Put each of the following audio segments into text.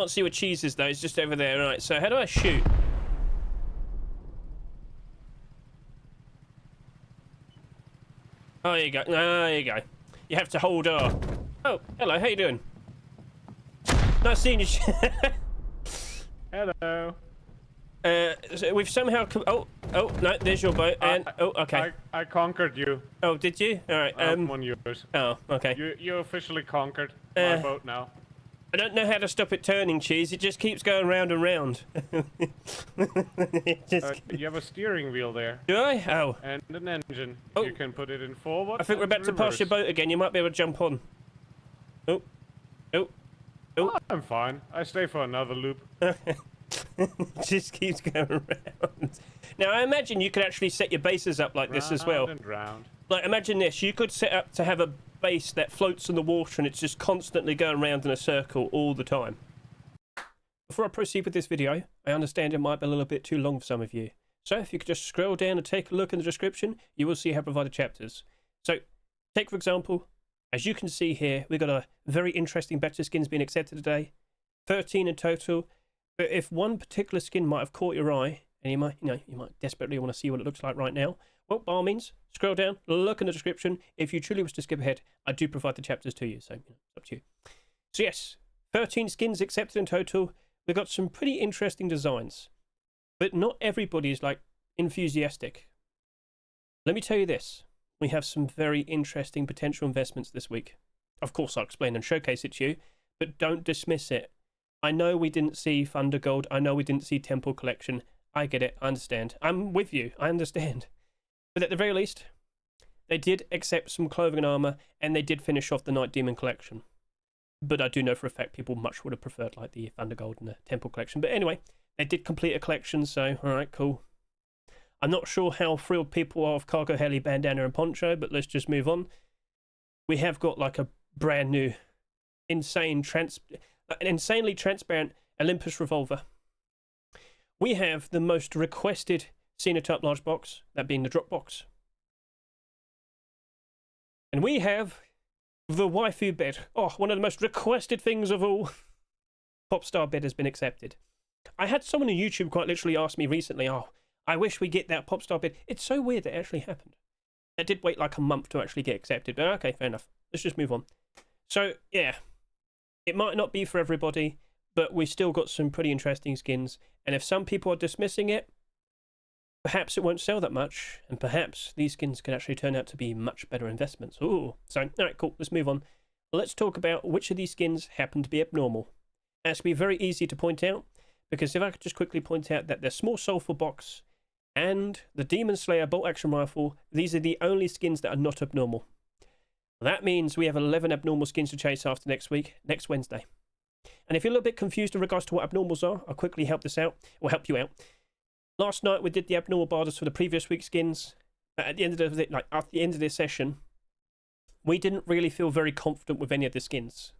can't see where cheese is, though. It's just over there. Right, so how do I shoot? Oh, there you go. No, there you go. You have to hold R. Oh, hello. How you doing? Nice seeing you. Hello. So we've somehow... Oh, no, there's your boat. And okay. I conquered you. Oh, did you? All right. I'm on yours. Oh, okay. You officially conquered my boat now. I don't know how to stop it turning, cheese. It just keeps going round and round. You have a steering wheel there. Do I? Oh. And an engine. Oh. You can put it in forward. I think we're about to pass your boat again. You might be able to jump on. Oh. I'm fine. I stay for another loop. It just keeps going around. Now, I imagine you could actually set your bases up like this as well. Round and round. Like, imagine this. You could set up to have a base that floats in the water and it's just constantly going around in a circle all the time. Before I proceed with this video, I understand it might be a little bit too long for some of you. So if you could just scroll down and take a look in the description, you will see how I provided chapters. So, take for example, as you can see here, we've got a very interesting batch of skins being accepted today. 13 in total. But if one particular skin might have caught your eye, and you might desperately want to see what it looks like right now, well, by all means, scroll down, look in the description. If you truly wish to skip ahead, I do provide the chapters to you, so it's up to you. So yes, 13 skins accepted in total. We've got some pretty interesting designs, but not everybody is like enthusiastic. Let me tell you this. We have some very interesting potential investments this week. Of course, I'll explain and showcase it to you, but don't dismiss it. I know we didn't see Thunder Gold. I know we didn't see Temple Collection. I get it. I understand. I'm with you. I understand. But at the very least, they did accept some clothing and armor, and they did finish off the Night Demon Collection. But I do know for a fact people much would have preferred like the Thunder Gold and the Temple Collection. But anyway, they did complete a collection, so alright, cool. I'm not sure how thrilled people are of Cargo Heli, Bandana and Poncho, but let's just move on. We have got like a brand new, insanely transparent Olympus Revolver. We have the most requested Sinotype large box, that being the drop box. And we have the waifu bed. Oh, one of the most requested things of all. Popstar Bed has been accepted. I had someone on YouTube quite literally ask me recently, oh, I wish we get that Popstar Bed. It's so weird that it actually happened. It did wait like a month to actually get accepted, but okay, fair enough. Let's just move on. So, yeah, it might not be for everybody, but we still got some pretty interesting skins, and if some people are dismissing it, perhaps it won't sell that much, and perhaps these skins can actually turn out to be much better investments. Ooh, so, alright, cool, let's move on. Let's talk about which of these skins happen to be abnormal. And it's going to be very easy to point out, because if I could just quickly point out that the small Sulfur Box and the Demon Slayer bolt action rifle, these are the only skins that are not abnormal. That means we have 11 abnormal skins to chase after next week, next Wednesday. And if you're a little bit confused in regards to what abnormals are, I'll quickly help this out, or help you out. Last night we did the abnormal barders for the previous week's skins. At the end of this session, we didn't really feel very confident with any of the skins.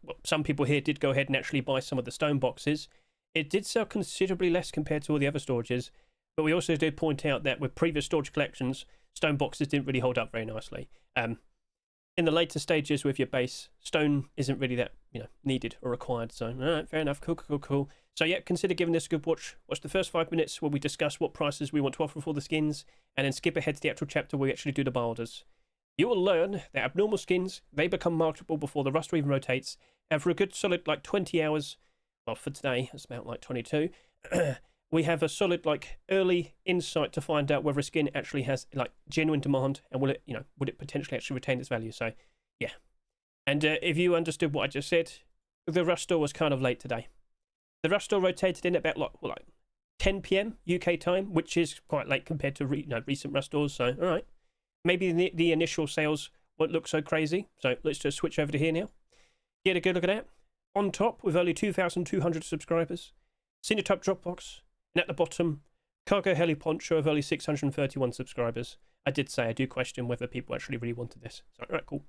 Well, some people here did go ahead and actually buy some of the stone boxes. It did sell considerably less compared to all the other storages, but we also did point out that with previous storage collections, stone boxes didn't really hold up very nicely. In the later stages with your base, stone isn't really that needed or required. So, all right, fair enough. Cool. So, yeah, consider giving this a good watch. Watch the first 5 minutes where we discuss what prices we want to offer for the skins, and then skip ahead to the actual chapter where we actually do the bilders. You will learn that abnormal skins, they become marketable before the roster even rotates, and for a good solid 20 hours, well, for today, it's about 22, we have a solid early insight to find out whether a skin actually has genuine demand, and would it potentially actually retain its value. So yeah, and if you understood what I just said, the rush store was kind of late today. The rush store rotated in at about 10 p.m. UK time, which is quite late compared to recent rush stores. So all right, maybe the initial sales won't look so crazy. So let's just switch over to here now. Get a good look at that. On top, with only 2,200 subscribers, Sinotype Dropbox. And at the bottom, Cargo Heli Poncho of only 631 subscribers. I did say I do question whether people actually really wanted this. So, alright, cool.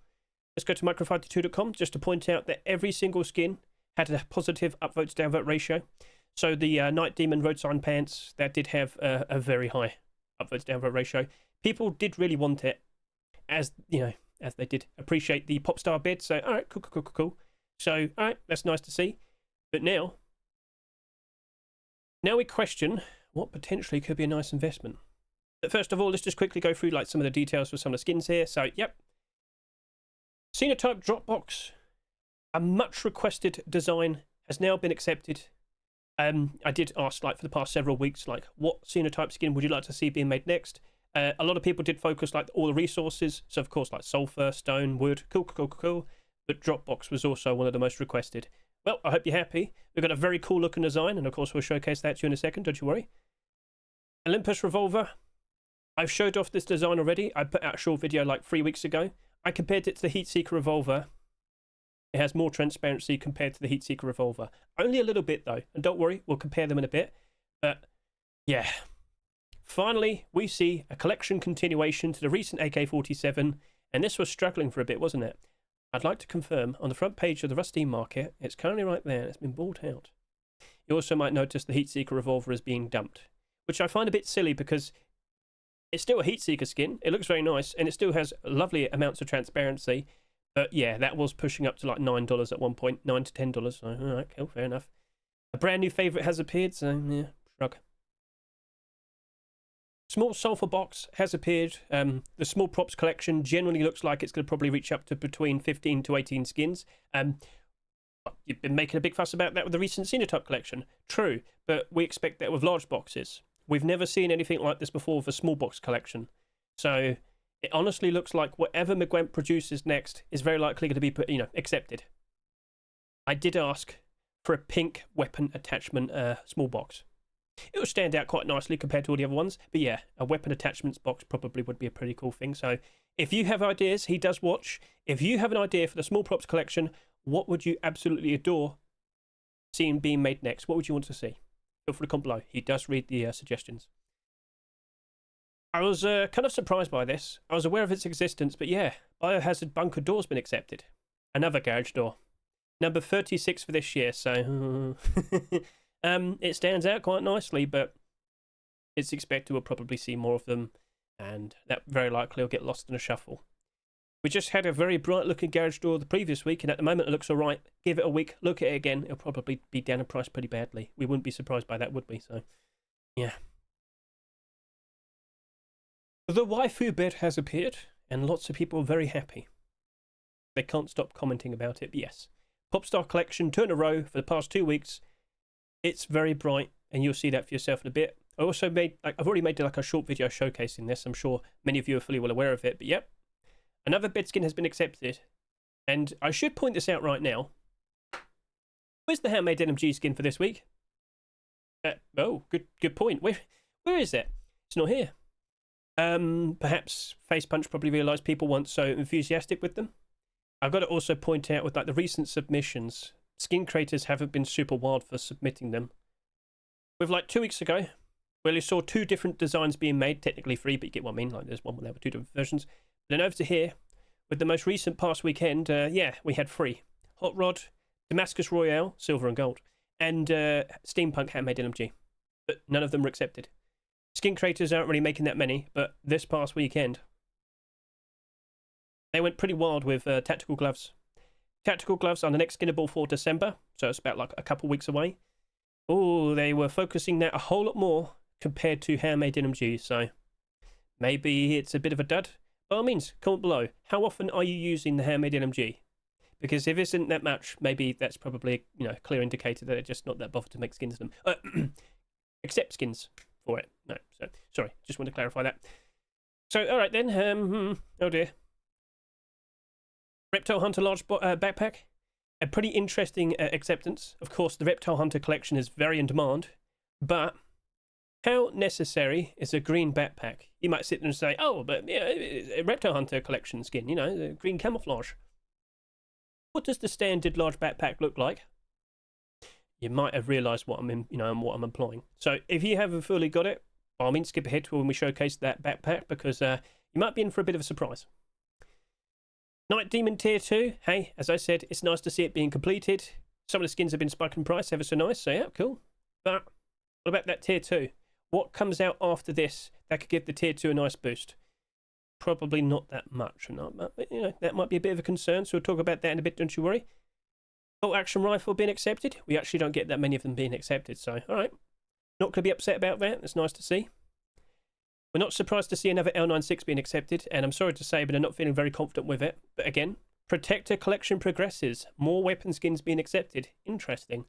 Let's go to micro52.com just to point out that every single skin had a positive upvote to downvote ratio. So the Night Demon Road Sign Pants, that did have a very high upvote to downvote ratio. People did really want it, as they did appreciate the Popstar Bed. So, alright, cool. So, alright, that's nice to see. But now we question what potentially could be a nice investment. But first of all, let's just quickly go through like some of the details for some of the skins here. So, yep. Sinotype drop box, a much requested design, has now been accepted. I did ask like for the past several weeks, like what Sinotype skin would you like to see being made next? A lot of people did focus like all the resources. So of course like sulfur, stone, wood, cool. But Dropbox was also one of the most requested. Well, I hope you're happy. We've got a very cool looking design, and of course we'll showcase that to you in a second, don't you worry. Olympus Revolver. I've showed off this design already. I put out a short video like 3 weeks ago. I compared it to the Heatseeker Revolver. It has more transparency compared to the Heatseeker Revolver. Only a little bit though, and don't worry, we'll compare them in a bit. But yeah, finally we see a collection continuation to the recent AK-47, and this was struggling for a bit, wasn't it? I'd like to confirm on the front page of the Rusty Market, it's currently right there, it's been bought out. You also might notice the Heatseeker Revolver is being dumped, which I find a bit silly because it's still a Heatseeker skin, it looks very nice, and it still has lovely amounts of transparency. But yeah, that was pushing up to like $9 at one point, $9 to $10. So, alright, cool, fair enough. A brand new favourite has appeared, so yeah, shrug. Small Sulfur Box has appeared. The small props collection generally looks like it's going to probably reach up to between 15 to 18 skins. You've been making a big fuss about that with the recent Sinotype collection. True, but we expect that with large boxes. We've never seen anything like this before with a small box collection. So it honestly looks like whatever McGwent produces next is very likely going to be, accepted. I did ask for a pink weapon attachment small box. It will stand out quite nicely compared to all the other ones. But yeah, a weapon attachments box probably would be a pretty cool thing. So if you have ideas, he does watch. If you have an idea for the small props collection, what would you absolutely adore seeing being made next? What would you want to see? Feel free to comment below. He does read the suggestions. I was kind of surprised by this. I was aware of its existence, but yeah, Biohazard bunker door's been accepted. Another garage door. Number 36 for this year, so it stands out quite nicely, but it's expected we'll probably see more of them, and that very likely will get lost in a shuffle. We just had a very bright looking garage door the previous week, and at the moment it looks alright. Give it a week, look at it again, it'll probably be down in price pretty badly. We wouldn't be surprised by that, would we? So, yeah. The waifu bed has appeared, and lots of people are very happy. They can't stop commenting about it, but yes. Popstar collection, 2 in a row for the past 2 weeks. It's very bright, and you'll see that for yourself in a bit. I also I've already made like a short video showcasing this. I'm sure many of you are fully well aware of it, but yep. Another bed skin has been accepted, and I should point this out right now. Where's the handmade NMG skin for this week? Oh, good point. Where is it? It's not here. Perhaps Face Punch probably realised people weren't so enthusiastic with them. I've got to also point out with like the recent submissions, skin creators haven't been super wild for submitting them. With like 2 weeks ago, where you saw 2 different designs being made, technically 3, but you get what I mean, like there's one where there were 2 different versions. Then over to here, with the most recent past weekend, yeah, we had 3. Hot Rod, Damascus Royale, silver and gold, and Steampunk handmade LMG. But none of them were accepted. Skin creators aren't really making that many, but this past weekend, they went pretty wild with tactical gloves. Tactical gloves are the next Skinnable for December, so it's about like a couple weeks away. Oh, they were focusing that a whole lot more compared to handmade NMG, so maybe it's a bit of a dud. By all means, comment below. How often are you using the handmade NMG? Because if it isn't that much, maybe that's probably a clear indicator that they're just not that bothered to make skins of them. Accept skins for it. No, so sorry, just want to clarify that. So, all right then. Oh dear. Reptile Hunter large backpack. A pretty interesting acceptance. Of course, the Reptile Hunter collection is very in demand, but how necessary is a green backpack? You might sit there and say, oh, but yeah, a Reptile Hunter collection skin, the green camouflage. What does the standard large backpack look like? You might have realised what I'm what I'm employing. So if you haven't fully got it, by all means, skip ahead to when we showcase that backpack, because you might be in for a bit of a surprise. Night Demon Tier 2, hey, as I said, it's nice to see it being completed. Some of the skins have been spiking in price, ever so nice, so yeah, cool. But what about that Tier 2? What comes out after this that could give the Tier 2 a nice boost? Probably not that much, but that might be a bit of a concern, so we'll talk about that in a bit, don't you worry. bolt action rifle being accepted. We actually don't get that many of them being accepted, so alright. Not going to be upset about that. It's nice to see. We're not surprised to see another L96 being accepted, and I'm sorry to say, but I'm not feeling very confident with it. But again, Protector collection progresses. More weapon skins being accepted. Interesting.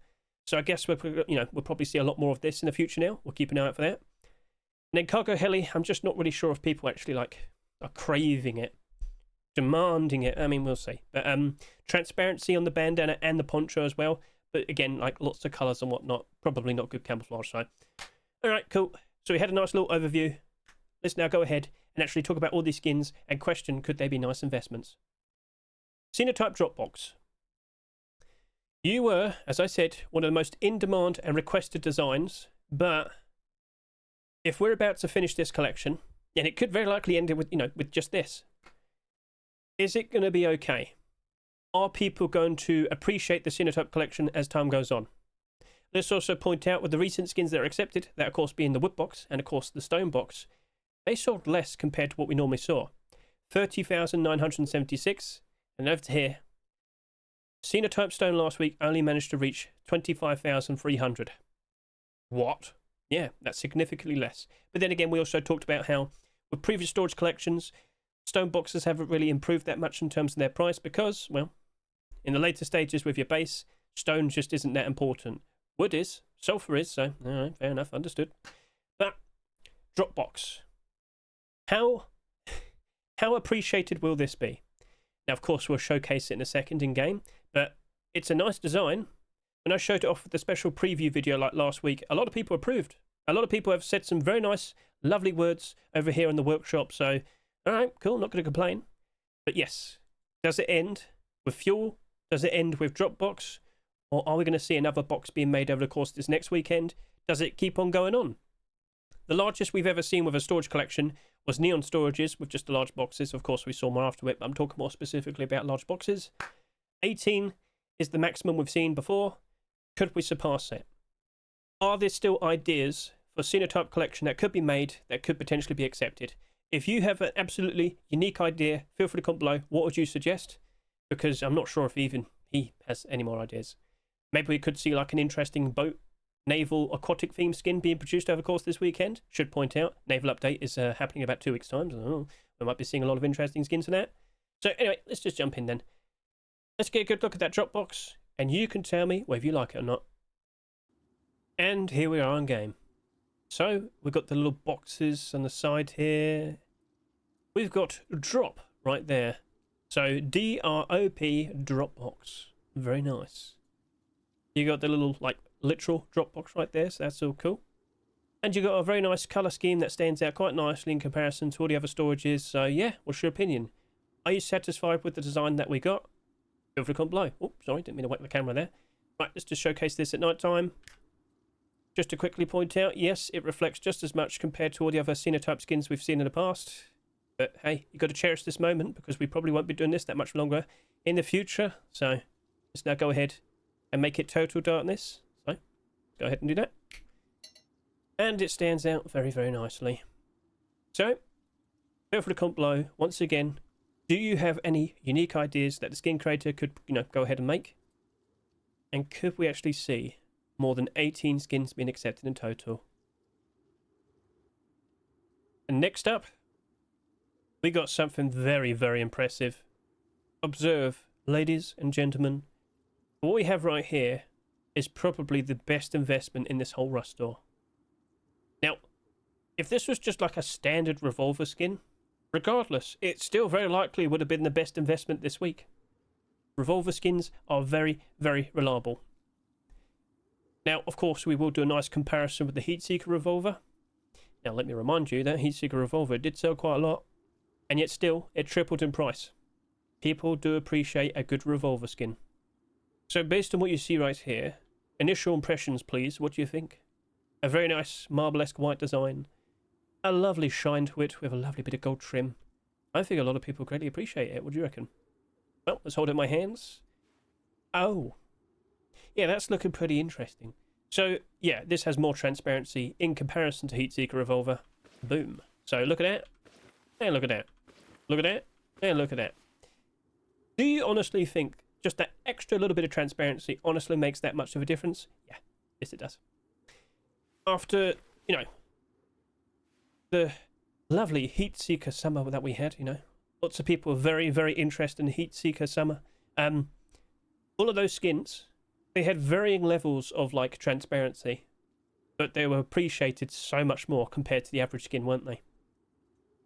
So I guess we'll probably see a lot more of this in the future now. We'll keep an eye out for that. And then Cargo Heli, I'm just not really sure if people actually are craving it, demanding it. I mean, we'll see. But transparency on the bandana and the poncho as well. But again, lots of colours and whatnot. Probably not good camouflage. So, all right, cool. So we had a nice little overview. Let's now go ahead and actually talk about all these skins and question, could they be nice investments? Sinotype Dropbox. You were, as I said, one of the most in-demand and requested designs, but if we're about to finish this collection, and it could very likely end with, with just this, is it going to be okay? Are people going to appreciate the Sinotype collection as time goes on? Let's also point out with the recent skins that are accepted, that of course being the wood box and of course the stone box, they sold less compared to what we normally saw. 30,976, and over to here, Sinotype stone last week only managed to reach 25,300. What? Yeah, that's significantly less. But then again, we also talked about how with previous storage collections, stone boxes haven't really improved that much in terms of their price because, well, in the later stages with your base, stone just isn't that important. Wood is, sulfur is, so all right, fair enough, understood. But Dropbox, how appreciated will this be? Now, of course, we'll showcase it in a second in game, but it's a nice design. When I showed it off with the special preview video like last week, a lot of people approved. A lot of people have said some very nice, lovely words over here in the workshop. So, all right, cool, not going to complain. But yes, does it end with fuel? Does it end with Dropbox? Or are we going to see another box being made over the course of this next weekend? Does it keep on going on? The largest we've ever seen with a storage collection was Neon Storages with just the large boxes. Of course, we saw more after it, but I'm talking more specifically about large boxes. 18 is the maximum we've seen before. Could we surpass it? Are there still ideas for Sinotype collection that could be made, that could potentially be accepted? If you have an absolutely unique idea, feel free to comment below. What would you suggest? Because I'm not sure if even he has any more ideas. Maybe we could see an interesting boat, naval, aquatic theme skin being produced over the course this weekend. Should point out, naval update is happening in about 2 weeks' time. So we might be seeing a lot of interesting skins for that. So anyway, let's just jump in then. Let's get a good look at that Dropbox, and you can tell me whether you like it or not. And here we are in game. So we've got the little boxes on the side here. We've got drop right there. So D-R-O-P Dropbox. Very nice. You got the little literal Dropbox right there, so that's all cool. And you got a very nice colour scheme that stands out quite nicely in comparison to all the other storages. So yeah, what's your opinion? Are you satisfied with the design that we got? Feel free to comment below. Oh, sorry, didn't mean to whack the camera there. Right, let's just showcase this at night time. Just to quickly point out, yes, it reflects just as much compared to all the other Sinotype skins we've seen in the past. But hey, you've got to cherish this moment because we probably won't be doing this that much longer in the future. So let's now go ahead and make it total darkness. So go ahead and do that. And it stands out very, very nicely. So feel free to comment below. Once again, do you have any unique ideas that the skin creator could, go ahead and make? And could we actually see more than 18 skins being accepted in total? And next up, we got something very, very impressive. Observe, ladies and gentlemen, what we have right here is probably the best investment in this whole Rust store. Now, if this was just a standard revolver skin, regardless, it still very likely would have been the best investment this week. Revolver skins are very, very reliable. Now, of course, we will do a nice comparison with the Heatseeker Revolver. Now, let me remind you that Heatseeker Revolver did sell quite a lot, and yet still, it tripled in price. People do appreciate a good revolver skin. So, based on what you see right here, initial impressions, please. What do you think? A very nice marble-esque white design. A lovely shine to it with a lovely bit of gold trim. I think a lot of people greatly appreciate it. What do you reckon? Well, let's hold it in my hands. Oh. Yeah, that's looking pretty interesting. So, yeah, this has more transparency in comparison to Heatseeker Revolver. Boom. So, look at that. And look at that. Look at that. And look at that. Do you honestly think just that extra little bit of transparency honestly makes that much of a difference. Yeah, yes it does. After, you know, the lovely Heat Seeker summer that we had, you know, lots of people were very, very interested in Heat Seeker summer. All of those skins, they had varying levels of, like, transparency, but they were appreciated so much more compared to the average skin, weren't they?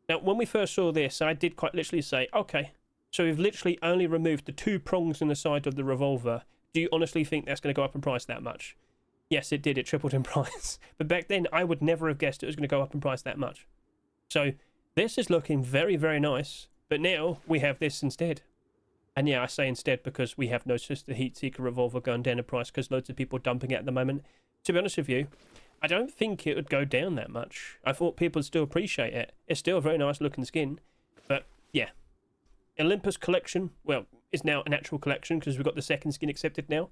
Now, when we first saw this, I did quite literally say, okay, so we've literally only removed the 2 prongs in the side of the revolver. Do you honestly think that's going to go up in price that much? Yes, it did. It tripled in price. But back then, I would never have guessed it was going to go up in price that much. So this is looking very, very nice. But now we have this instead. And yeah, I say instead because we have noticed the Heat Seeker revolver going down in price because loads of people are dumping it at the moment. To be honest with you, I don't think it would go down that much. I thought people would still appreciate it. It's still a very nice looking skin. But yeah, Olympus collection, well, is now an actual collection because we've got the second skin accepted now.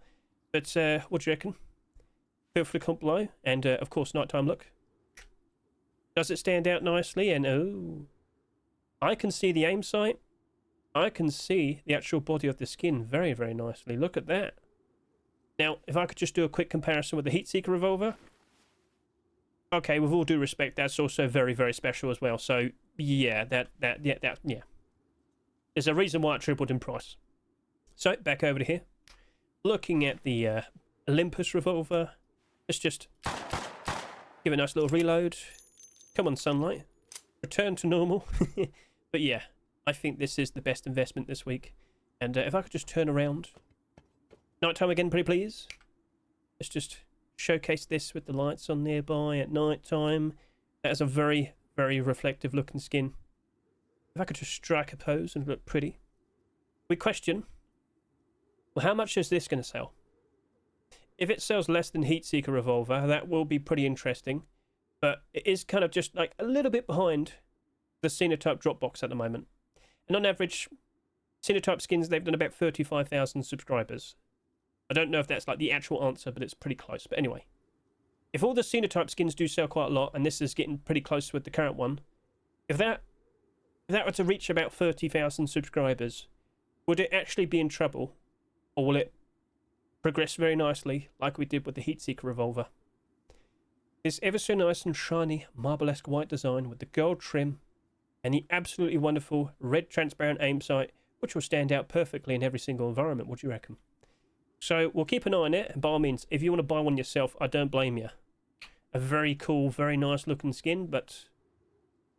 But what do you reckon? Feel free to comment below. And of course, nighttime look. Does it stand out nicely? And oh, I can see the aim sight. I can see the actual body of the skin very, very nicely. Look at that. Now, if I could just do a quick comparison with the Heat Seeker revolver. Okay, with all due respect, that's also very, very special as well. So, yeah, yeah. There's a reason why it tripled in price. So, back over to here. Looking at the Olympus Revolver. Let's just give it a nice little reload. Come on, sunlight. Return to normal. But yeah, I think this is the best investment this week. And if I could just turn around. Nighttime again, pretty please. Let's just showcase this with the lights on nearby at night time. That is a very, very reflective looking skin. If I could just strike a pose and look pretty. We question, well, how much is this going to sell? If it sells less than Heat Seeker revolver, that will be pretty interesting. But it is kind of just like a little bit behind the Sinotype drop box at the moment. And on average, Sinotype skins, they've done about 35,000 subscribers. I don't know if that's like the actual answer, but it's pretty close. But anyway, if all the Sinotype skins do sell quite a lot, and this is getting pretty close with the current one, if that were to reach about 30,000 subscribers, would it actually be in trouble? Or will it progress very nicely, like we did with the Heat Seeker revolver? This ever so nice and shiny marble-esque white design with the gold trim and the absolutely wonderful red transparent aim sight, which will stand out perfectly in every single environment. What do you reckon? So we'll keep an eye on it, and by all means, if you want to buy one yourself, I don't blame you. A very cool, very nice looking skin, but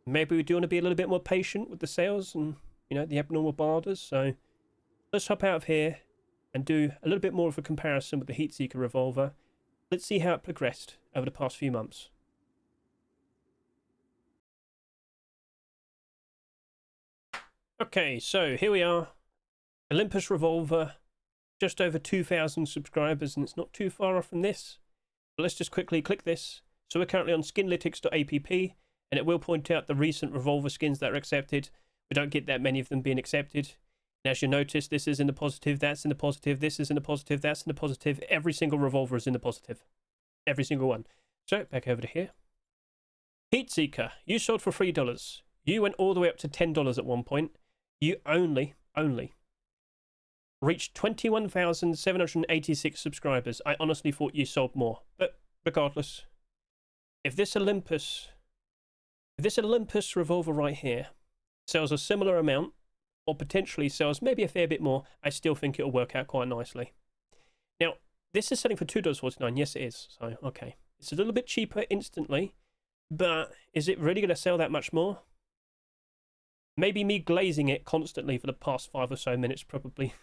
maybe we do want to be a little bit more patient with the sales and, you know, the abnormal borders. So let's hop out of here and do a little bit more of a comparison with the Heat Seeker revolver. Let's see how it progressed over the past few months. Okay, so here we are. Olympus Revolver, just over 2,000 subscribers, and it's not too far off from this. But let's just quickly click this. So we're currently on skinlytics.app, and it will point out the recent revolver skins that are accepted. We don't get that many of them being accepted. And as you notice, this is in the positive, that's in the positive, this is in the positive, that's in the positive. Every single revolver is in the positive. Every single one. So, back over to here. Heat Seeker, you sold for $3. You went all the way up to $10 at one point. You only reached 21,786 subscribers. I honestly thought you sold more. But regardless, if this Olympus revolver right here sells a similar amount, or potentially sells maybe a fair bit more, I still think it'll work out quite nicely. Now, this is selling for $2.49. Yes, it is. So, okay. It's a little bit cheaper instantly, but is it really going to sell that much more? Maybe me glazing it constantly for the past 5 or so minutes, probably.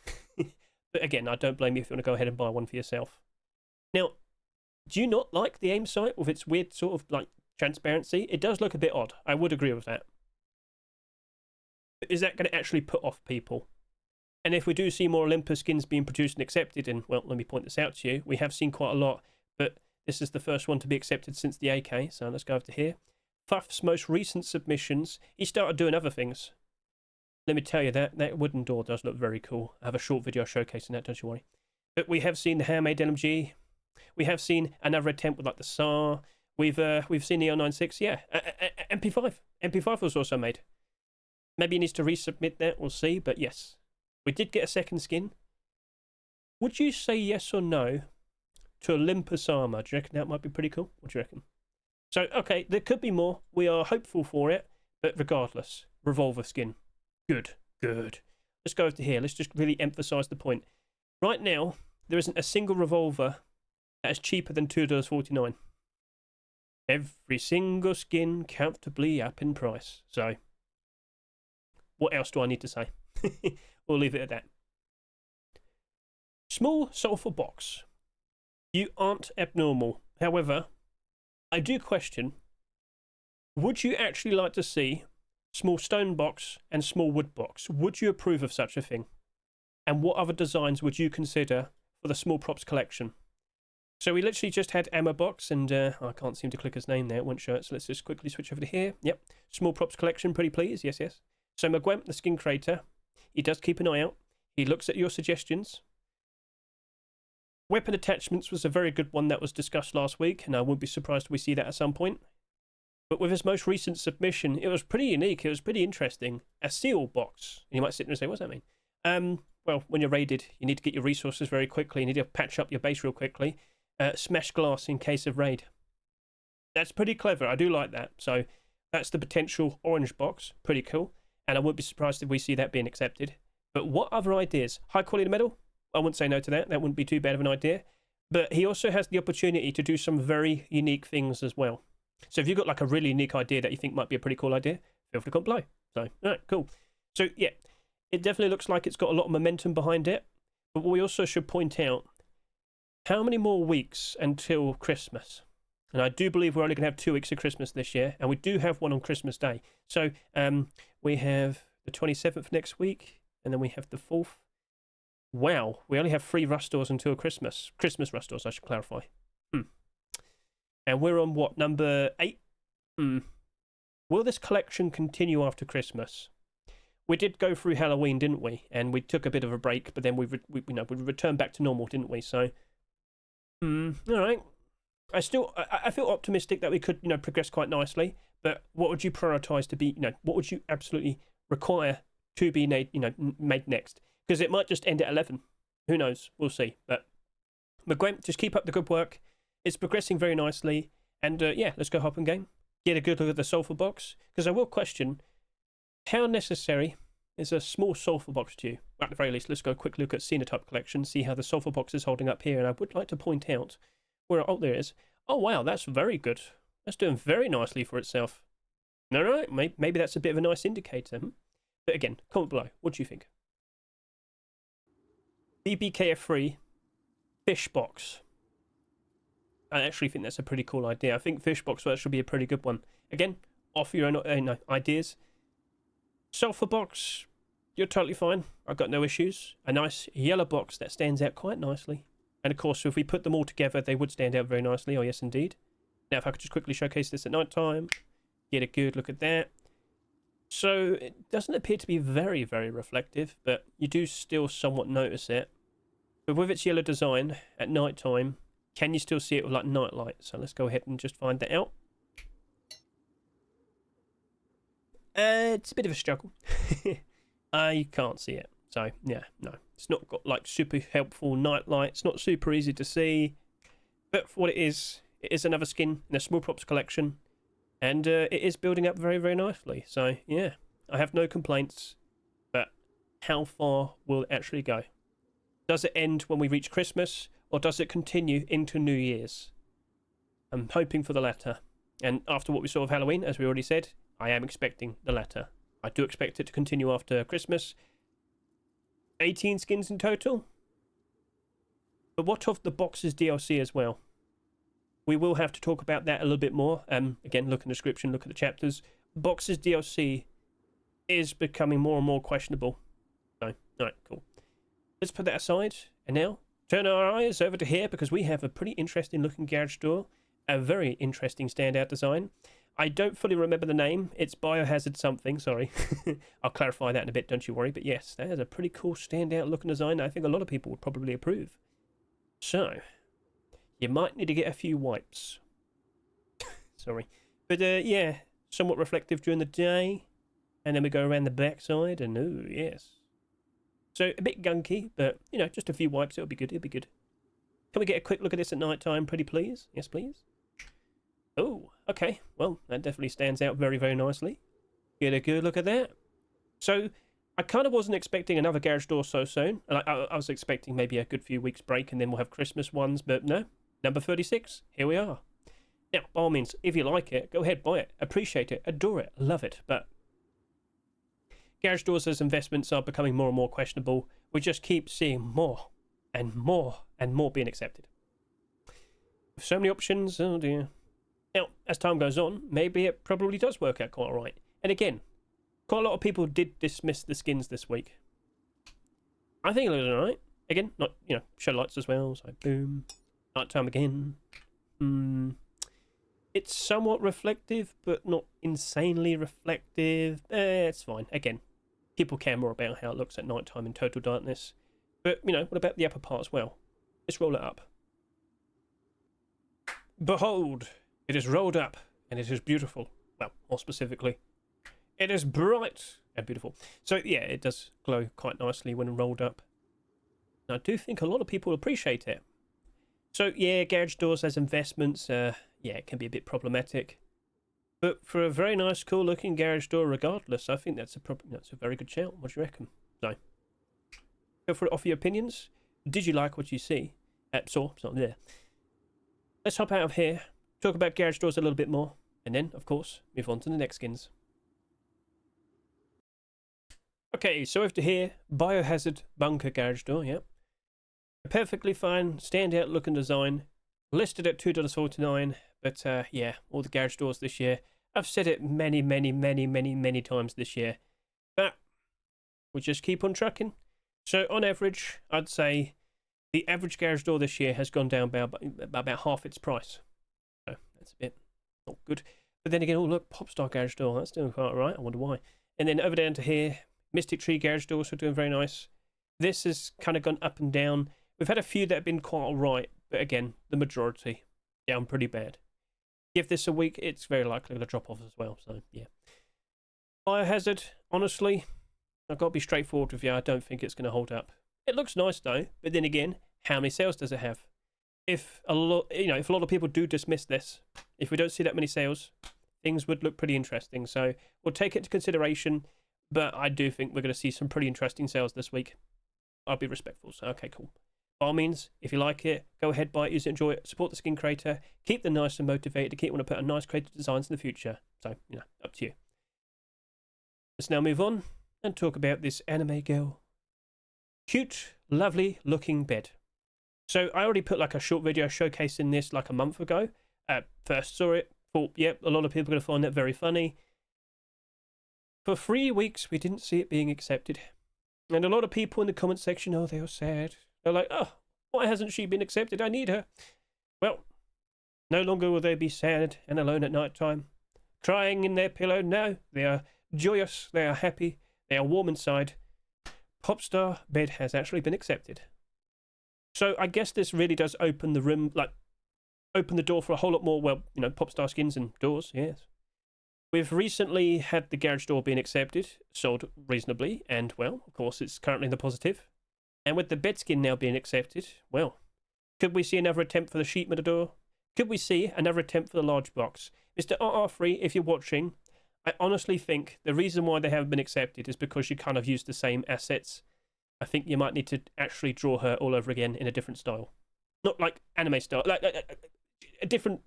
But again, I don't blame you if you want to go ahead and buy one for yourself. Now, do you not like the aim sight with its weird sort of like transparency? It does look a bit odd. I would agree with that. But is that going to actually put off people? And if we do see more Olympus skins being produced and accepted, and well, let me point this out to you, we have seen quite a lot, but this is the first one to be accepted since the AK, so let's go over to here. Fuff's most recent submissions, he started doing other things. Let me tell you, that wooden door does look very cool. I have a short video showcasing that, don't you worry. But we have seen the handmade LMG. We have seen another attempt with like the SAR. We've seen the 096, yeah. MP5. MP5 was also made. Maybe he needs to resubmit that, we'll see, but yes. We did get a second skin. Would you say yes or no to Olympus armor? Do you reckon that might be pretty cool? What do you reckon? So, okay, there could be more. We are hopeful for it, but regardless, revolver skin. Good, good. Let's go over to here. Let's just really emphasize the point. Right now, there isn't a single revolver that is cheaper than $2.49. Every single skin comfortably up in price. So, what else do I need to say? We'll leave it at that. Small Sulfur Box. You aren't abnormal. However, I do question, would you actually like to see small stone box and small wood box? Would you approve of such a thing? And what other designs would you consider for the small props collection? So we literally just had Ammo Box, and I can't seem to click his name there, it won't show it, so let's just quickly switch over to here. Yep, small props collection, pretty please, yes, yes. So McGwemp, the skin creator, he does keep an eye out. He looks at your suggestions. Weapon attachments was a very good one that was discussed last week, and I wouldn't be surprised if we see that at some point. But with his most recent submission, it was pretty unique, it was pretty interesting. A seal box. And you might sit there and say, what's that mean? Well, when you're raided, you need to get your resources very quickly, you need to patch up your base real quickly. Smash glass in case of raid. That's pretty clever, I do like that. So that's the potential orange box, pretty cool. And I wouldn't be surprised if we see that being accepted. But what other ideas? High quality metal? I wouldn't say no to that. That wouldn't be too bad of an idea. But he also has the opportunity to do some very unique things as well. So if you've got like a really unique idea that you think might be a pretty cool idea, feel free to comment below. So, all right, cool. So, yeah, it definitely looks like it's got a lot of momentum behind it. But we also should point out, how many more weeks until Christmas? And I do believe we're only going to have 2 weeks of Christmas this year. And we do have one on Christmas Day. So we have the 27th next week. And then we have the 4th. Wow, we only have 3 rust doors until Christmas. Christmas rust doors, I should clarify. And we're on what, number 8? Will this collection continue after Christmas? We did go through Halloween, didn't we? And we took a bit of a break, but then we returned back to normal, didn't we? So, all right. I feel optimistic that we could, progress quite nicely. But what would you prioritize to be, what would you absolutely require to be made, made next? Because it might just end at 11. Who knows? We'll see. But McGwemp, just keep up the good work. It's progressing very nicely. And yeah, let's go hop and game. Get a good look at the Sulfur Box. Because I will question, how necessary is a small Sulfur Box to you? At the very least, let's go quick look at Sinotype collection, see how the Sulfur Box is holding up here. And I would like to point out where, oh, there it is. Oh, wow, that's very good. That's doing very nicely for itself. All right, maybe that's a bit of a nice indicator. But again, comment below. What do you think? BBKF3 fish box. I actually think that's a pretty cool idea. I think fish box will actually be a pretty good one. Again, offer your own ideas. Sulfur box, you're totally fine. I've got no issues. A nice yellow box that stands out quite nicely. And of course, if we put them all together, they would stand out very nicely. Oh, yes, indeed. Now, if I could just quickly showcase this at night time, get a good look at that. So it doesn't appear to be very, very reflective, but you do still somewhat notice it. But with its yellow design at night time, can you still see it with like night light? So let's go ahead and just find that out. It's a bit of a struggle. I can't see it. So yeah, no, it's not got like super helpful night light. It's not super easy to see. But for what it is another skin in a small props collection. And it is building up very, very nicely. So, yeah, I have no complaints. But how far will it actually go? Does it end when we reach Christmas? Or does it continue into New Year's? I'm hoping for the latter. And after what we saw of Halloween, as we already said, I am expecting the latter. I do expect it to continue after Christmas. 18 skins in total. But what of the boxes DLC as well? We will have to talk about that a little bit more. Again, look in the description, look at the chapters. Boxes DLC is becoming more and more questionable. So, alright, cool. Let's put that aside. And now, turn our eyes over to here because we have a pretty interesting looking garage door. A very interesting standout design. I don't fully remember the name. It's Biohazard something, sorry. I'll clarify that in a bit, don't you worry. But yes, that is a pretty cool standout looking design. I think a lot of people would probably approve. So, you might need to get a few wipes. Sorry. But yeah, somewhat reflective during the day. And then we go around the backside and, ooh, yes. So a bit gunky, but, you know, just a few wipes, it'll be good, it'll be good. Can we get a quick look at this at night time, pretty please? Yes, please. Oh, okay. Well, that definitely stands out very, very nicely. Get a good look at that. So, I kind of wasn't expecting another garage door so soon. I was expecting maybe a good few weeks break and then we'll have Christmas ones, but no. Number 36, here we are. Now, by all means, if you like it, go ahead, buy it. Appreciate it, adore it, love it. But garage doors as investments are becoming more and more questionable. We just keep seeing more and more and more being accepted. With so many options, oh dear. Now, as time goes on, maybe it probably does work out quite alright. And again, quite a lot of people did dismiss the skins this week. I think it looks alright. Again, not, you know, show lights as well, so boom. Nighttime again. It's somewhat reflective, but not insanely reflective. It's fine. Again, people care more about how it looks at nighttime in total darkness. But, you know, what about the upper part as well? Let's roll it up. Behold, it is rolled up, and it is beautiful. Well, more specifically, it is bright and beautiful. So, yeah, it does glow quite nicely when rolled up. And I do think a lot of people appreciate it. So, yeah, garage doors as investments, yeah, it can be a bit problematic. But for a very nice, cool-looking garage door regardless, I think that's a very good shout. What do you reckon? So, feel free to offer your opinions. Did you like what you see? Saw, it's not there. Let's hop out of here, talk about garage doors a little bit more, and then, of course, move on to the next skins. Okay, so over to here, Biohazard bunker garage door, yeah. A perfectly fine, standout looking design, listed at $2.49, but yeah, all the garage doors this year, I've said it many times this year, but we just keep on trucking. So on average, I'd say the average garage door this year has gone down by about half its price. So that's a bit not good. But then again, oh look, Popstar garage door, that's doing quite alright, I wonder why. And then over down to here, Mystic Tree garage door, also doing very nice. This has kind of gone up and down. We've had a few that have been quite alright, but again, the majority down pretty bad. Give this a week, it's very likely to drop off as well, so yeah. Biohazard, honestly, I've got to be straightforward with you, I don't think it's going to hold up. It looks nice though, but then again, how many sales does it have? If a lot, if a lot of people do dismiss this, if we don't see that many sales, things would look pretty interesting. So we'll take it into consideration, but I do think we're going to see some pretty interesting sales this week. I'll be respectful, so okay, cool. By all means, if you like it, go ahead, buy it, use it, enjoy it, support the skin creator, keep them nice and motivated to keep wanting to put out nice creative designs in the future. So, you know, up to you. Let's now move on and talk about this anime girl. Cute, lovely looking bed. So I already put like a short video showcasing this like a month ago. First saw it, thought, yep, a lot of people are going to find that very funny. For 3 weeks, we didn't see it being accepted. And a lot of people in the comment section, oh, they were sad. They're like, oh, why hasn't she been accepted? I need her. Well, no longer will they be sad and alone at night time, crying in their pillow. No, they are joyous, they are happy, they are warm inside. Popstar Bed has actually been accepted. So I guess this really does open the room, like, open the door for a whole lot more, well, you know, Popstar skins and doors, yes. We've recently had the garage door being accepted, sold reasonably, and, well, of course, it's currently in the positive. And with the bed skin now being accepted, well, could we see another attempt for the sheet metal door? Could we see another attempt for the large box? Mr. RR3, if you're watching, I honestly think the reason why they haven't been accepted is because you kind of used the same assets. I think you might need to actually draw her all over again in a different style. Not like anime style, like a different...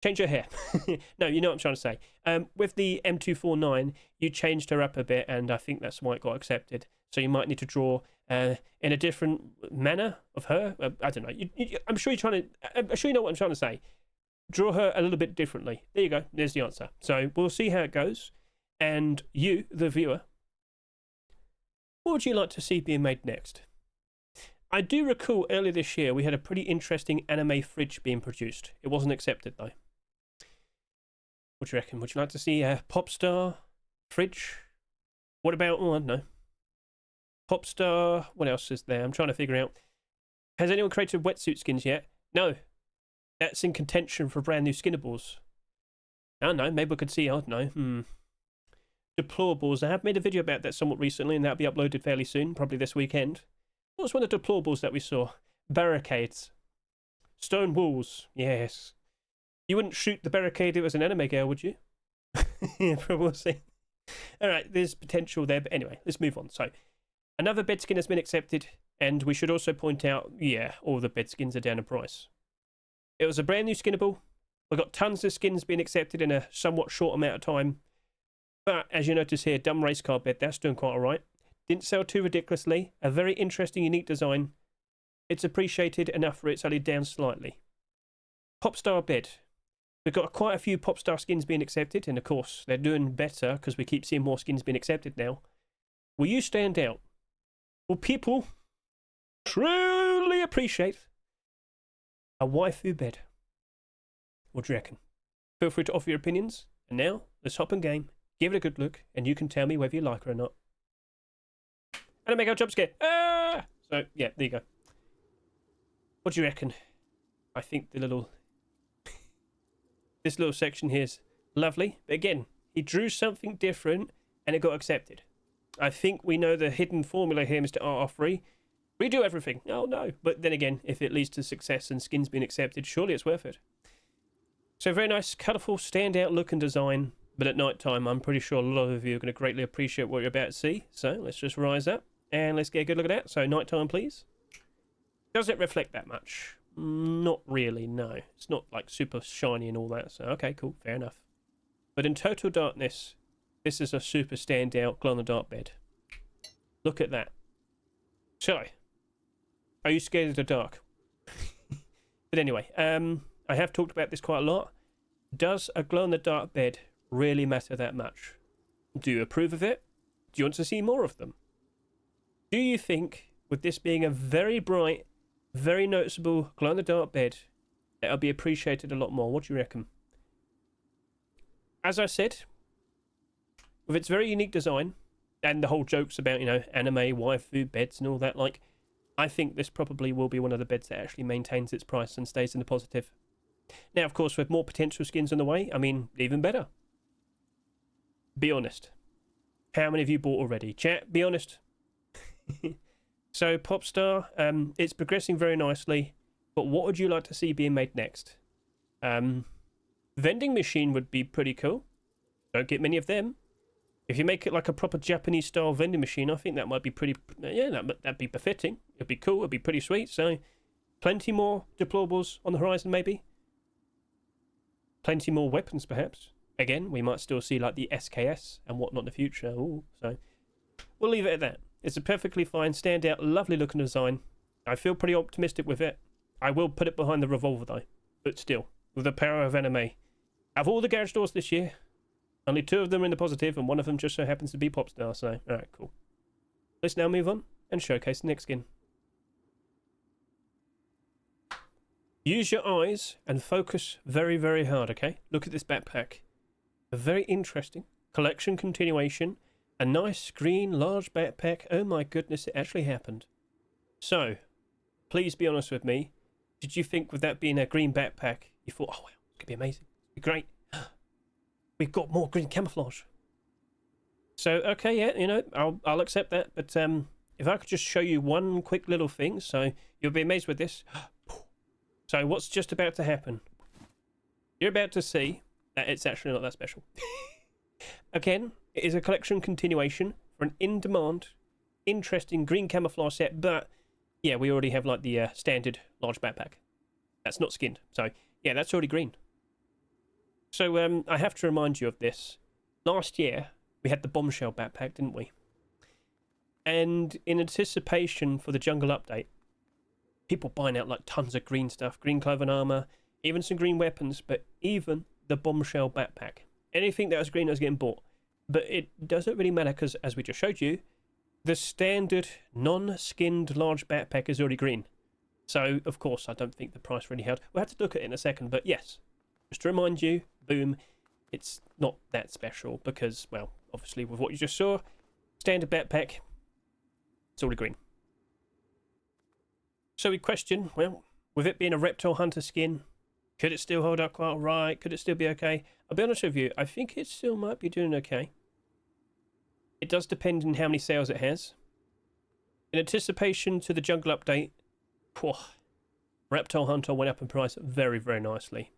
Change her hair. No, you know what I'm trying to say. With the M249, you changed her up a bit, and I think that's why it got accepted. So you might need to draw in a different manner of her. I don't know. I'm sure you're trying to. I'm sure you know what I'm trying to say. Draw her a little bit differently. There you go. There's the answer. So we'll see how it goes. And you, the viewer, what would you like to see being made next? I do recall earlier this year we had a pretty interesting anime fridge being produced. It wasn't accepted though. What do you reckon? Would you like to see a Popstar fridge? What about, oh, I don't know. Popstar, what else is there? I'm trying to figure out. Has anyone created wetsuit skins yet? No. That's in contention for brand new Skinnables. I don't know, maybe we could see, I don't know. deplorables. I have made a video about that somewhat recently, and that'll be uploaded fairly soon, probably this weekend. What was one of the deplorables that we saw? Barricades. Stone walls. Yes. You wouldn't shoot the barricade if it was an anime girl, would you? Yeah, we'll see. Alright, there's potential there, but anyway, let's move on. So, another bed skin has been accepted, and we should also point out, yeah, all the bed skins are down in price. It was a brand new skinnable. We've got tons of skins being accepted in a somewhat short amount of time. But, as you notice here, dumb race car bed, that's doing quite alright. Didn't sell too ridiculously. A very interesting, unique design. It's appreciated enough for it's only down slightly. Popstar Bed. We've got quite a few Popstar skins being accepted, and of course, they're doing better because we keep seeing more skins being accepted now. Will you stand out? Will people truly appreciate a waifu bed? What do you reckon? Feel free to offer your opinions. And now, let's hop in game, give it a good look, and you can tell me whether you like her or not. And I make our jump scare. Ah! So, yeah, there you go. What do you reckon? I think the little... this little section here is lovely. But again, he drew something different, and it got accepted. I think we know the hidden formula here, Mr. R3. Redo everything. Oh, no. But then again, if it leads to success and skins being accepted, surely it's worth it. So very nice, colourful, standout look and design. But at night time, I'm pretty sure a lot of you are going to greatly appreciate what you're about to see. So let's just rise up and let's get a good look at that. So nighttime, please. Does it reflect that much? Not really, no. It's not like super shiny and all that. So okay, cool, fair enough. But in total darkness, this is a super standout glow-in-the-dark bed. Look at that. So, are you scared of the dark? But anyway, I have talked about this quite a lot. Does a glow-in-the-dark bed really matter that much? Do you approve of it? Do you want to see more of them? Do you think, with this being a very bright, very noticeable glow-in-the-dark bed, it'll be appreciated a lot more? What do you reckon? As I said, with its very unique design, and the whole jokes about, you know, anime, waifu, beds and all that, like, I think this probably will be one of the beds that actually maintains its price and stays in the positive. Now, of course, with more potential skins on the way, I mean, even better. Be honest. How many of you bought already? Chat, be honest. So, Popstar, it's progressing very nicely, but what would you like to see being made next? Vending machine would be pretty cool. Don't get many of them. If you make it like a proper Japanese style vending machine, I think that might be pretty, yeah, that'd be befitting. It'd be cool, it'd be pretty sweet. So, plenty more deplorables on the horizon, maybe. Plenty more weapons, perhaps. Again, we might still see like the SKS and whatnot in the future. Ooh, so, we'll leave it at that. It's a perfectly fine, standout, lovely looking design. I feel pretty optimistic with it. I will put it behind the revolver though. But still, with the power of anime. Of all the garage doors this year, only 2 of them are in the positive, and one of them just so happens to be Popstar, so, alright, cool. Let's now move on and showcase the next skin. Use your eyes and focus very, very hard, okay? Look at this backpack. A very interesting collection continuation. A nice green large backpack. Oh my goodness, it actually happened. So, please be honest with me. Did you think with that being a green backpack, you thought, oh wow, it's going to be amazing. It's gonna be great. We've got more green camouflage. So, okay, yeah, you know, I'll accept that. But if I could just show you one quick little thing, so you'll be amazed with this. So what's just about to happen? You're about to see that it's actually not that special. Again, it is a collection continuation for an in-demand, interesting green camouflage set, but yeah, we already have like the standard large backpack. That's not skinned, so yeah, that's already green. So I have to remind you of this. Last year, we had the bombshell backpack, didn't we? And in anticipation for the jungle update, people buying out like tons of green stuff, green clothing armor, even some green weapons, but even the bombshell backpack. Anything that was green was getting bought. But it doesn't really matter because, as we just showed you, the standard non-skinned large backpack is already green. So, of course, I don't think the price really held. We'll have to look at it in a second, but yes. Just to remind you, boom, it's not that special because, well, obviously with what you just saw, standard backpack, it's already green. So we question, well, with it being a Reptile Hunter skin, could it still hold up quite alright? Could it still be okay? I'll be honest with you, I think it still might be doing okay. It does depend on how many sales it has. In anticipation to the jungle update, Reptile Hunter went up in price very, very nicely.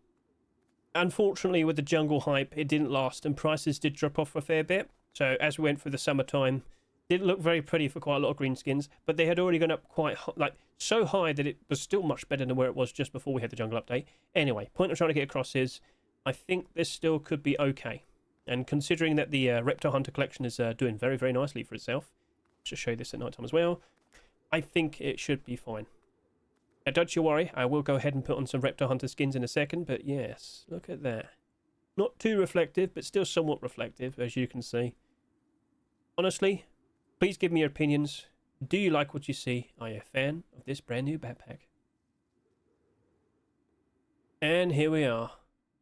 Unfortunately, with the jungle hype, it didn't last and prices did drop off a fair bit. So as we went through the summertime, it didn't look very pretty for quite a lot of green skins, but they had already gone up quite so high that it was still much better than where it was just before we had the jungle update. Anyway, point I'm trying to get across is I think this still could be okay. And considering that the Reptile Hunter collection is doing very, very nicely for itself, just show you this at night time as well, I think it should be fine. Now, don't you worry, I will go ahead and put on some Reptile Hunter skins in a second, but yes, look at that. Not too reflective, but still somewhat reflective, as you can see. Honestly, please give me your opinions. Do you like what you see? Are you a fan of this brand new backpack? And here we are.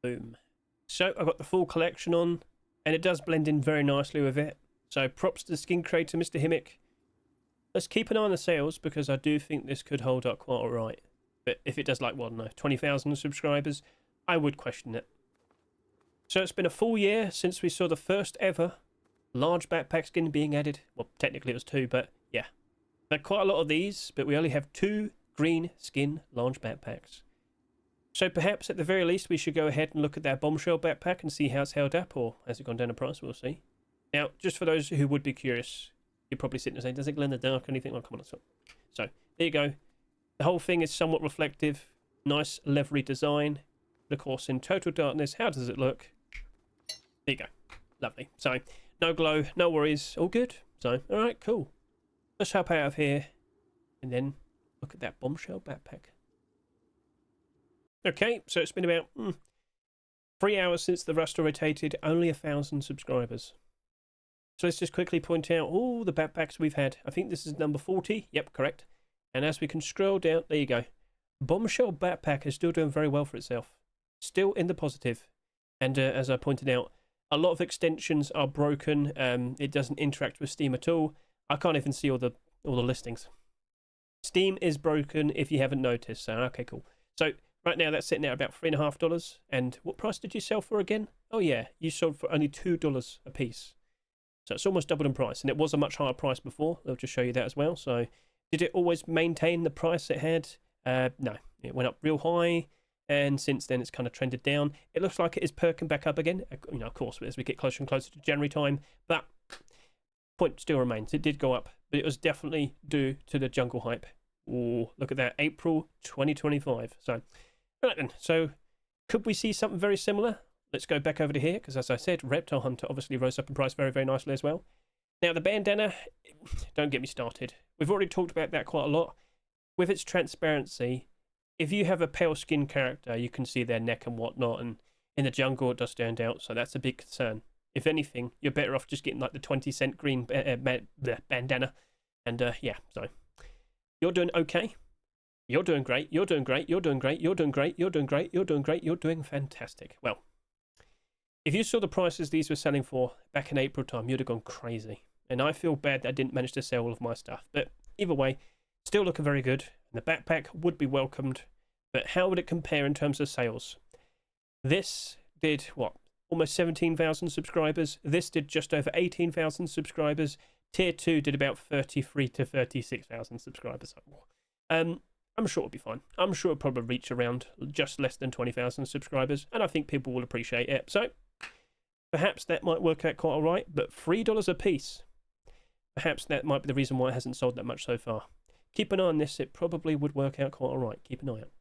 Boom. So, I've got the full collection on, and it does blend in very nicely with it. So, props to the skin creator, Mr. Himmick. Let's keep an eye on the sales, because I do think this could hold up quite alright. But if it does, like, well, I don't know, 20,000 subscribers, I would question it. So it's been a full year since we saw the first ever large backpack skin being added. Well, technically it was 2, but yeah. There are quite a lot of these, but we only have 2 green skin large backpacks. So perhaps at the very least we should go ahead and look at that bombshell backpack and see how it's held up, or has it gone down in price? We'll see. Now, just for those who would be curious, you're probably sitting there saying, does it glow in the dark or anything? Well, come on. So there you go. The whole thing is somewhat reflective. Nice leathery design. But of course, in total darkness, how does it look? There you go. Lovely. So, no glow, no worries. All good. So, alright, cool. Let's hop out of here. And then look at that bombshell backpack. Okay, so it's been about 3 hours since the roster rotated. Only 1,000 subscribers. So let's just quickly point out all the backpacks we've had. I think this is number 40. Yep, correct. And as we can scroll down, there you go. Bombshell backpack is still doing very well for itself. Still in the positive. And as I pointed out, a lot of extensions are broken. It doesn't interact with Steam at all. I can't even see all the listings. Steam is broken if you haven't noticed. So, okay, cool. So right now that's sitting at about $3.50. And what price did you sell for again? Oh yeah, you sold for only $2 a piece. So it's almost doubled in price, and it was a much higher price before. I'll just show you that as well. So did it always maintain the price it had? No, it went up real high, and since then it's kind of trended down. It looks like it is perking back up again, you know, of course, as we get closer and closer to January time. But point still remains, it did go up, but it was definitely due to the jungle hype. Oh, look at that, April 2025. So, right then, so could we see something very similar? Let's go back over to here, because as I said, Reptile Hunter obviously rose up in price very, very nicely as well. Now, the bandana, don't get me started. We've already talked about that quite a lot. With its transparency, if you have a pale skin character, you can see their neck and whatnot, and in the jungle it does stand out, so that's a big concern. If anything, you're better off just getting like the 20-cent green bandana. And yeah, so you're doing okay. You're doing great. You're doing great. You're doing great. You're doing great. You're doing great. You're doing great. You're doing fantastic. Well, if you saw the prices these were selling for back in April time, you'd have gone crazy. And I feel bad that I didn't manage to sell all of my stuff. But either way, still looking very good. And the backpack would be welcomed. But how would it compare in terms of sales? This did, what, almost 17,000 subscribers. This did just over 18,000 subscribers. Tier 2 did about 33 to 36,000 subscribers. I'm sure it'll be fine. I'm sure it'll probably reach around just less than 20,000 subscribers. And I think people will appreciate it. So perhaps that might work out quite all right, but $3 a piece. Perhaps that might be the reason why it hasn't sold that much so far. Keep an eye on this. It probably would work out quite all right. Keep an eye out.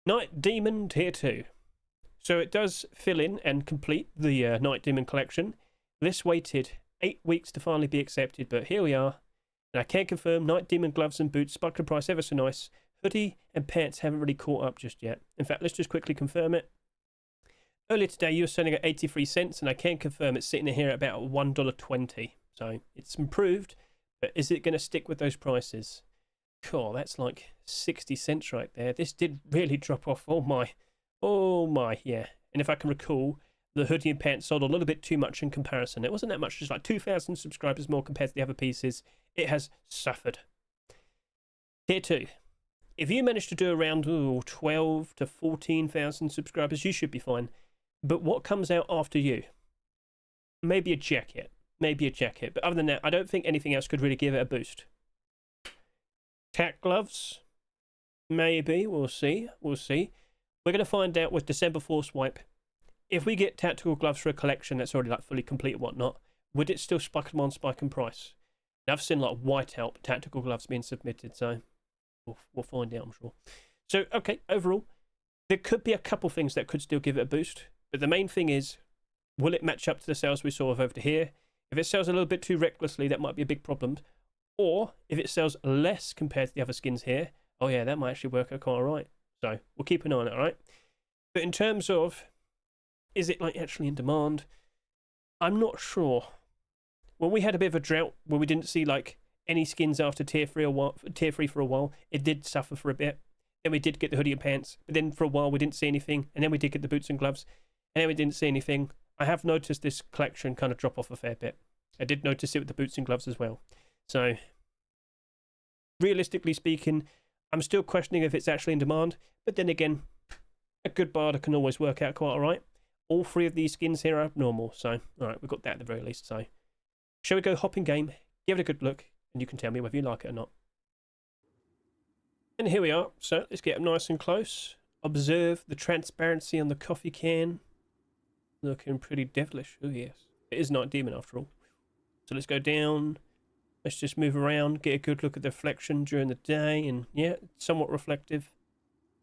Night Demon Tier 2. So it does fill in and complete the Night Demon collection. This waited 8 weeks to finally be accepted, but here we are. And I can confirm Night Demon gloves and boots sparkling price ever so nice. Hoodie and pants haven't really caught up just yet. In fact, let's just quickly confirm it. Earlier today, you were selling at 83 cents, and I can confirm it's sitting here at about $1.20. So it's improved, but is it going to stick with those prices? Cool, that's like 60 cents right there. This did really drop off. Oh my, yeah. And if I can recall, the hoodie and pants sold a little bit too much in comparison. It wasn't that much, just like 2,000 subscribers more compared to the other pieces. It has suffered. Tier 2. If you manage to do around 12 to 14,000 subscribers, you should be fine. But what comes out after you? Maybe a jacket. maybe a jacket. But other than that, I don't think anything else could really give it a boost. Tack gloves, maybe. We'll see. We'll see. We're going to find out with December Force Wipe. If we get tactical gloves for a collection that's already like fully complete and whatnot, would it still spike them on spike in price? And I've seen like whiteout tactical gloves being submitted, so we'll find out, I'm sure. So, okay, overall, there could be a couple things that could still give it a boost, but the main thing is, will it match up to the sales we saw of over here? If it sells a little bit too recklessly, that might be a big problem. Or if it sells less compared to the other skins here, oh yeah, that might actually work out quite alright. So we'll keep an eye on it, alright? But in terms of, is it like actually in demand? I'm not sure. When we had a bit of a drought where we didn't see like any skins after tier 3 for a while, it did suffer for a bit. Then we did get the hoodie and pants, but then for a while we didn't see anything, and then we did get the boots and gloves, and then we didn't see anything. I have noticed this collection kind of drop off a fair bit. I did notice it with the boots and gloves as well. So, realistically speaking, I'm still questioning if it's actually in demand, but then again, a good barter can always work out quite alright. All 3 of these skins here are abnormal, so, alright, we've got that at the very least, so. Shall we go hop in game, give it a good look, and you can tell me whether you like it or not. And here we are, so let's get up nice and close. Observe the transparency on the coffee can. Looking pretty devilish. Oh yes, it is Night Demon after all. So let's go down. Let's just move around, get a good look at the reflection during the day, and yeah, somewhat reflective.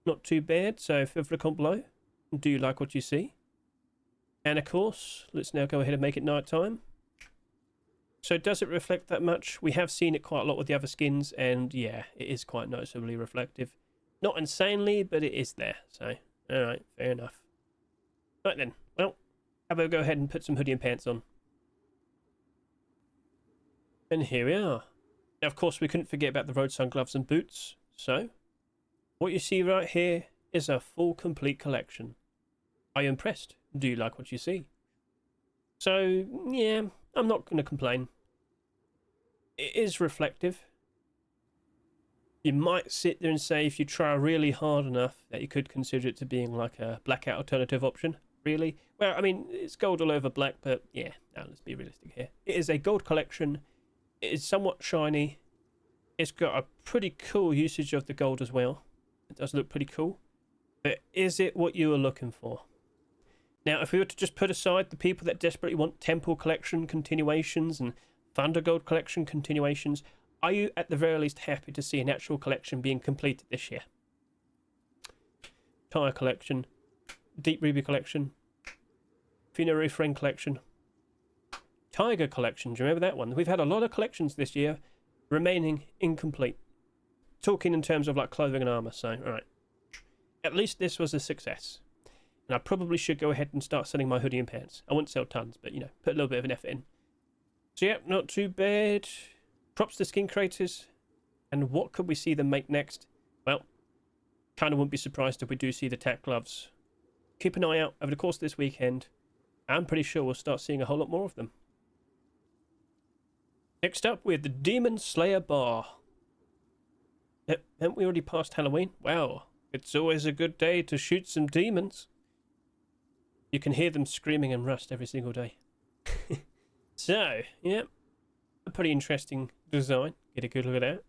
Not too bad, so feel free to comment below. Do you like what you see? And of course, let's now go ahead and make it night time. So does it reflect that much? We have seen it quite a lot with the other skins, and yeah, it is quite noticeably reflective. Not insanely, but it is there, so alright, fair enough. Right then, well, how about we go ahead and put some hoodie and pants on. And here we are. Now, of course, we couldn't forget about the road sun gloves and boots, so what you see right here is a full, complete collection. Are you impressed? Do you like what you see? So, yeah, I'm not going to complain. It is reflective. You might sit there and say if you try really hard enough that you could consider it to being like a blackout alternative option. Really? Well, I mean, it's gold all over black, but yeah, now let's be realistic here. It is a gold collection. It is somewhat shiny. It's got a pretty cool usage of the gold as well. It does look pretty cool. But is it what you were looking for? Now, if we were to just put aside the people that desperately want Temple Collection continuations and Thunder Gold Collection continuations, are you at the very least happy to see an actual collection being completed this year? Tire Collection, Deep Ruby Collection, Funerary Friend Collection, Tiger Collection, do you remember that one? We've had a lot of collections this year remaining incomplete. Talking in terms of like clothing and armor, so alright. At least this was a success. And I probably should go ahead and start selling my hoodie and pants. I won't sell tons, but you know, put a little bit of an effort in. So yeah, not too bad. Props to skin creators. And what could we see them make next? Well, kind of wouldn't be surprised if we do see the tack gloves. Keep an eye out over the course of this weekend. I'm pretty sure we'll start seeing a whole lot more of them. Next up, we have the Demon Slayer Bar. Haven't we already passed Halloween? Wow, it's always a good day to shoot some demons. You can hear them screaming and rust every single day. So, yeah, a pretty interesting design. Get a good look at that.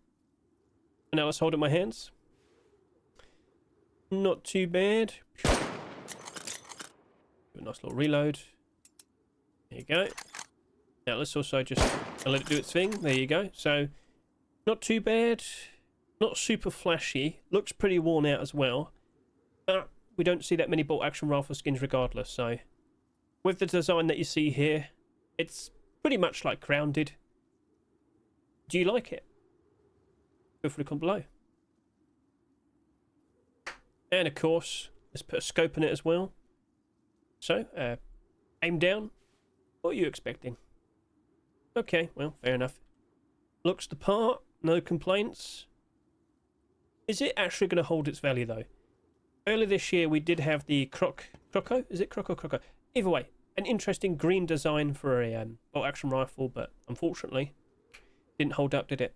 And now let's hold it in my hands. Not too bad. Do a nice little reload. There you go. Now let's also just let it do its thing. There you go. So, not too bad. Not super flashy. Looks pretty worn out as well. But we don't see that many bolt action rifle skins regardless. So, with the design that you see here, it's pretty much like grounded. Do you like it? Feel free to comment below. And of course, let's put a scope in it as well. So, aim down. What are you expecting? Okay, well, fair enough. Looks the part, no complaints. Is it actually going to hold its value though? Earlier this year we did have the Croco? Is it Croco? Either way, an interesting green design for a bolt action rifle, but unfortunately didn't hold up, did it?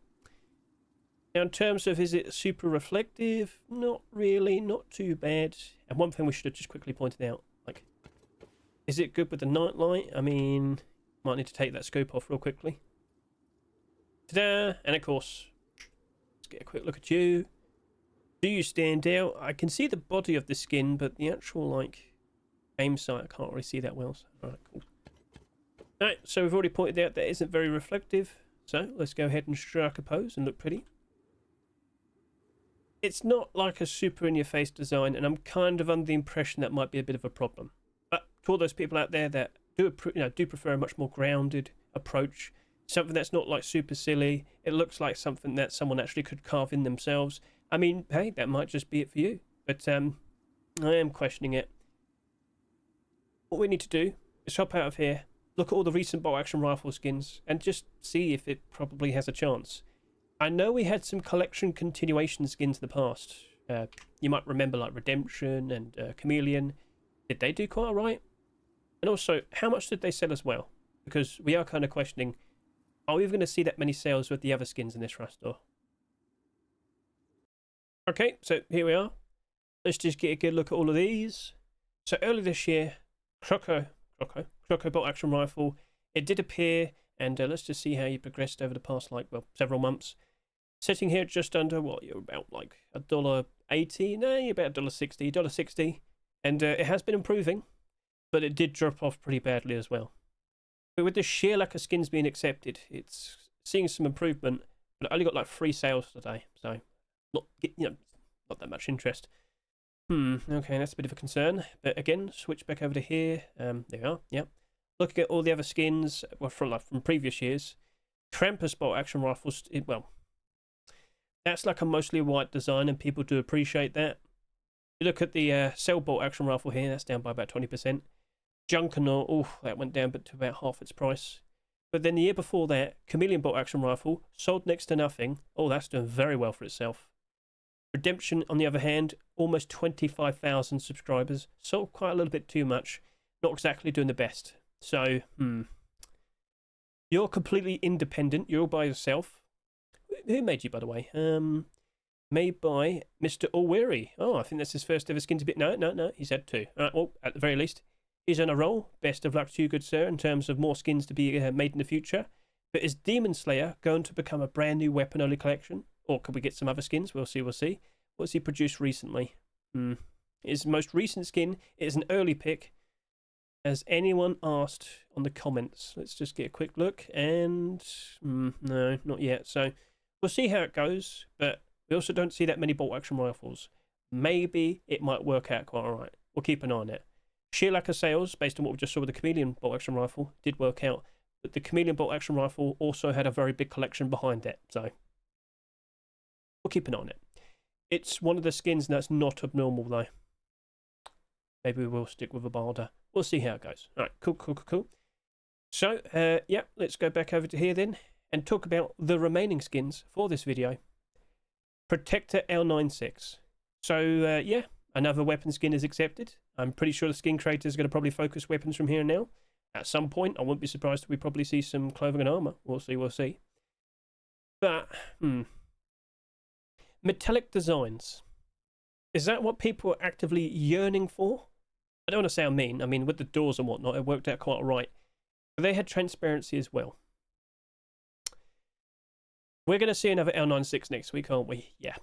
Now in terms of is it super reflective? Not really, not too bad. And one thing we should have just quickly pointed out, like, is it good with the night light? I mean, Might need to take that scope off real quickly. Ta-da! And of course, let's get a quick look at you. Do you stand out? I can see the body of the skin, but the actual, like, aim sight, I can't really see that well. So, alright, cool. Alright, so we've already pointed out that it isn't very reflective. So, let's go ahead and strike a pose and look pretty. It's not like a super in-your-face design, and I'm kind of under the impression that might be a bit of a problem. But to all those people out there that do prefer a much more grounded approach, something that's not like super silly, it looks like something that someone actually could carve in themselves. I mean, hey, that might just be it for you. But I am questioning it. What we need to do is hop out of here, look at all the recent bolt-action rifle skins, and just see if it probably has a chance. I know we had some collection continuation skins in the past. You might remember like Redemption and Chameleon. Did they do quite alright? And also, how much did they sell as well? Because we are kind of questioning, are we even going to see that many sales with the other skins in this Rust store? Okay, so here we are. Let's just get a good look at all of these. So early this year, Croco bolt-action rifle, it did appear, and let's just see how you progressed over the past, like, well, several months. Sitting here just under, what, you're about like $1.80? No, you're about $1.60, $1.60. And it has been improving, but it did drop off pretty badly as well. But with the sheer lack of skins being accepted, it's seeing some improvement, but I only got like 3 sales today, so not that much interest. Okay, that's a bit of a concern. But again, switch back over to here. There we are, yep. Looking at all the other skins, well, from previous years. Krampus bolt-action rifles, well, that's like a mostly white design, and people do appreciate that. You look at the Cell bolt-action rifle here, that's down by about 20%. Junkernaut, oh, that went down but to about half its price. But then the year before that, Chameleon bolt-action rifle sold next to nothing. Oh, that's doing very well for itself. Redemption, on the other hand, almost 25,000 subscribers. Sold quite a little bit too much. Not exactly doing the best. So, You're completely independent. You're all by yourself. Who made you, by the way? Made by Mr. O'Weary. Oh, I think that's his first ever skin to be... No. He's had 2. Well, at the very least, he's on a roll. Best of luck to you, good sir, in terms of more skins to be made in the future. But is Demon Slayer going to become a brand new weapon-only collection? Or could we get some other skins? We'll see. What's he produced recently? His most recent skin is an early pick. Has anyone asked on the comments? Let's just get a quick look. And no, not yet. So we'll see how it goes. But we also don't see that many bolt-action rifles. Maybe it might work out quite alright. We'll keep an eye on it. Sheer lack of sales, based on what we just saw with the Chameleon bolt-action rifle, did work out. But the Chameleon bolt-action rifle also had a very big collection behind it. So we'll keep an eye on it. It's one of the skins that's not abnormal, though. Maybe we will stick with a Balder. We'll see how it goes. All right, cool. So, yeah, let's go back over to here then and talk about the remaining skins for this video. Protector L96. So, yeah, another weapon skin is accepted. I'm pretty sure the skin creator is going to probably focus weapons from here and now. At some point, I wouldn't be surprised if we probably see some clothing and armor. We'll see. But, metallic designs. Is that what people are actively yearning for? I don't want to sound mean. I mean, with the doors and whatnot, it worked out quite alright. But they had transparency as well. We're going to see another L96 next week, aren't we? Yeah.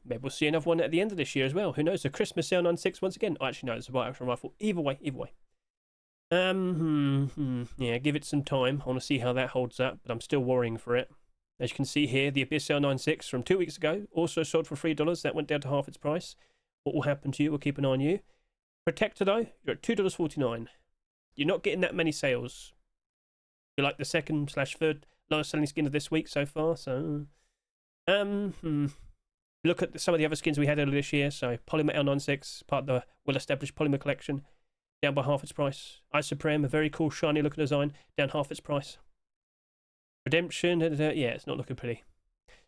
Maybe we'll see another one at the end of this year as well. Who knows? A Christmas L96 once again. Oh, actually, no, it's a bolt-action rifle. Either way. Yeah, give it some time. I want to see how that holds up, but I'm still worrying for it. As you can see here, the Abyss L96 from 2 weeks ago also sold for $3. That went down to half its price. What will happen to you? We'll keep an eye on you. Protector, though, you're at $2.49. You're not getting that many sales. You're like the second/third lowest selling skin of this week so far. So, look at some of the other skins we had earlier this year. So, Polymer L96, part of the well-established Polymer collection, down by half its price. Isoprem, a very cool, shiny-looking design, down half its price. Redemption, yeah, it's not looking pretty.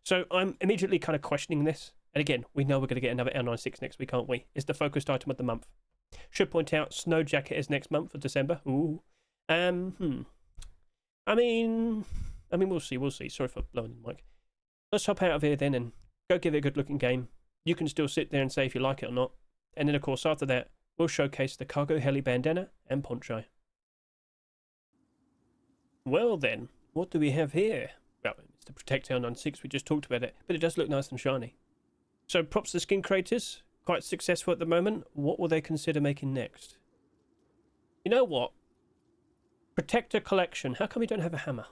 So I'm immediately kind of questioning this. And again, we know we're going to get another L96 next week, aren't we? It's the focused item of the month. Should point out, Snow Jacket is next month for December. Ooh. I mean, we'll see. Sorry for blowing the mic. Let's hop out of here then and go give it a good looking game. You can still sit there and say if you like it or not. And then, of course, after that, we'll showcase the Cargo Heli Bandana and Poncho. Well then, what do we have here? Well, it's the Protect L96, we just talked about it, but it does look nice and shiny. So props to the skin creators, quite successful at the moment. What will they consider making next? You know what? Protector collection. How come we don't have a hammer?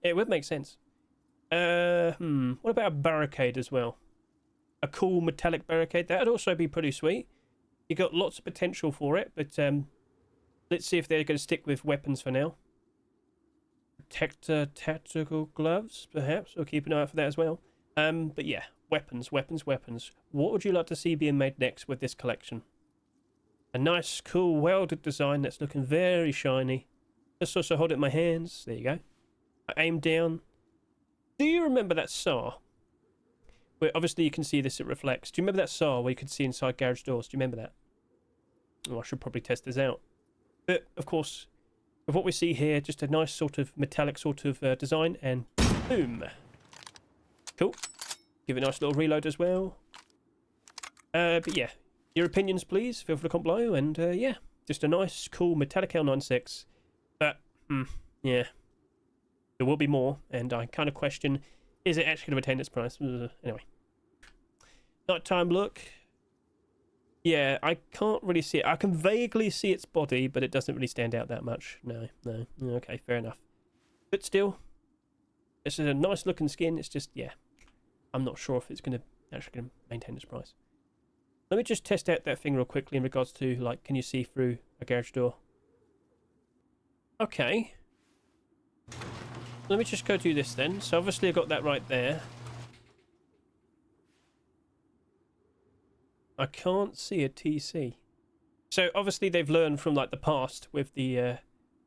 It would make sense. What about a barricade as well? A cool metallic barricade. That would also be pretty sweet. You got lots of potential for it, but let's see if they're going to stick with weapons for now. Protector tactical gloves, perhaps. We'll keep an eye out for that as well. But yeah, weapons. What would you like to see being made next with this collection? A nice, cool, welded design that's looking very shiny. Let's also hold it in my hands. There you go. I aim down. Do you remember that saw? Where obviously you can see this, it reflects. Do you remember that saw where you could see inside garage doors? Do you remember that? Oh, I should probably test this out. But, of course, with what we see here, just a nice sort of metallic sort of design, and boom. Cool. Give it a nice little reload as well. But yeah, your opinions, please. Feel free to comment below. And yeah, just a nice, cool metallic L96. But, yeah, there will be more. And I kind of question, is it actually going to retain its price? Anyway. Nighttime look. Yeah, I can't really see it. I can vaguely see its body, but it doesn't really stand out that much. No. Okay, fair enough. But still, this is a nice looking skin. It's just, yeah, I'm not sure if it's actually going to maintain its price. Let me just test out that thing real quickly in regards to, like, can you see through a garage door? Okay. Let me just go do this then. So obviously I got that right there. I can't see a TC. So obviously they've learned from, like, the past with the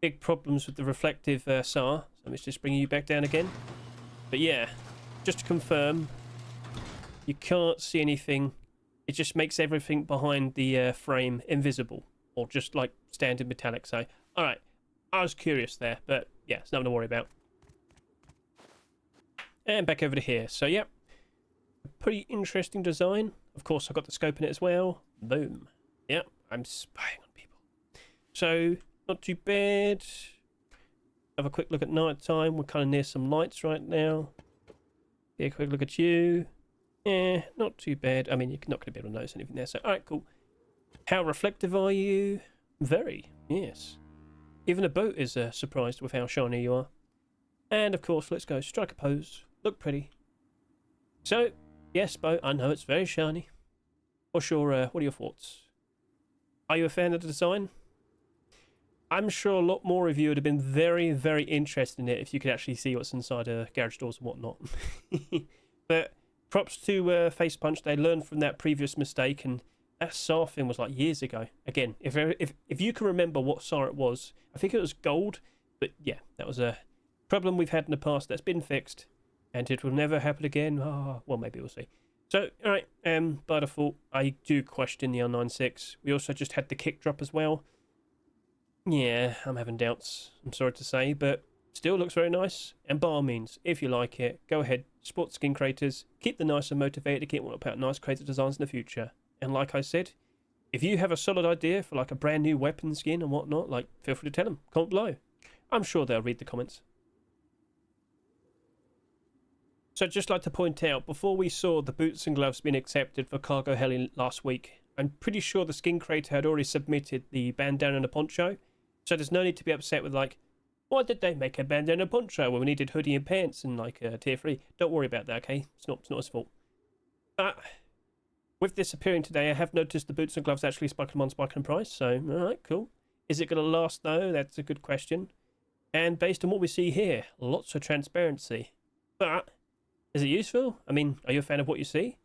big problems with the reflective SAR. So let's just bring you back down again. But yeah, just to confirm, you can't see anything. It just makes everything behind the frame invisible, or just like standard metallic. So, alright, I was curious there, but yeah, it's nothing to worry about. And back over to here. So, yep, pretty interesting design. Of course, I've got the scope in it as well. Boom. Yep, I'm spying on people. So, not too bad. Have a quick look at night time. We're kind of near some lights right now. Get a quick look at you. Yeah, not too bad. I mean, you're not going to be able to notice anything there. So, alright, cool. How reflective are you? Very, yes. Even a boat is surprised with how shiny you are. And, of course, let's go strike a pose. Look pretty. So, yes, boat, I know it's very shiny. What are your thoughts? Are you a fan of the design? I'm sure a lot more of you would have been very, very interested in it if you could actually see what's inside garage doors and whatnot. But props to Face Punch. They learned from that previous mistake, and that SAR thing was like years ago. Again, if you can remember what SAR it was, I think it was gold. But yeah, that was a problem we've had in the past that's been fixed, and it will never happen again. Oh, well, maybe we'll see. So, all right, by default, I do question the L96. We also just had the kick drop as well. Yeah, I'm having doubts, I'm sorry to say, but still looks very nice. And by all means, if you like it, go ahead, support skin creators, keep them nice and motivated, keep wanting to put out nice creative designs in the future. And like I said, if you have a solid idea for like a brand new weapon skin and whatnot, like, feel free to tell them, comment below. I'm sure they'll read the comments. So I'd just like to point out, before we saw the boots and gloves being accepted for Cargo Heli last week, I'm pretty sure the skin creator had already submitted the bandana and the poncho. So there's no need to be upset with, like, why did they make a bandana poncho when we needed hoodie and pants and, like, tier 3? Don't worry about that, okay? It's not his fault. But with this appearing today, I have noticed the boots and gloves actually spiking in price. So, alright, cool. Is it going to last, though? That's a good question. And based on what we see here, lots of transparency. But is it useful? I mean, are you a fan of what you see?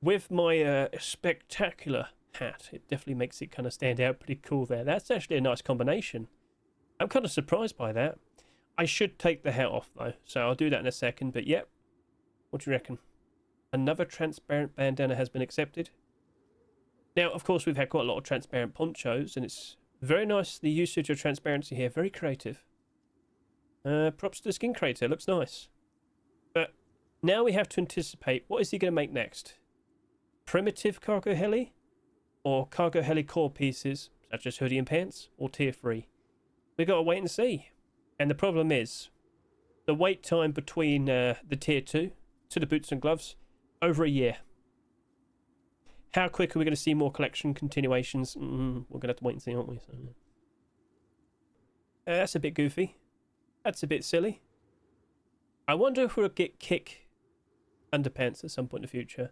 With my spectacular hat, it definitely makes it kind of stand out pretty cool there. That's actually a nice combination. I'm kind of surprised by that. I should take the hat off though, so I'll do that in a second. But yep, what do you reckon? Another transparent bandana has been accepted. Now, of course, we've had quite a lot of transparent ponchos, and it's very nice, the usage of transparency here. Very creative. Props to the skin creator, looks nice. But now we have to anticipate, what is he going to make next? Primitive Cargo Heli? Or Cargo Heli core pieces, such as hoodie and pants? Or tier 3? we got to wait and see. And the problem is, the wait time between the tier 2 to the boots and gloves, over a year. How quick are we going to see more collection continuations? We're going to have to wait and see, aren't we? So, that's a bit goofy. That's a bit silly. I wonder if we'll get Kick underpants at some point in the future.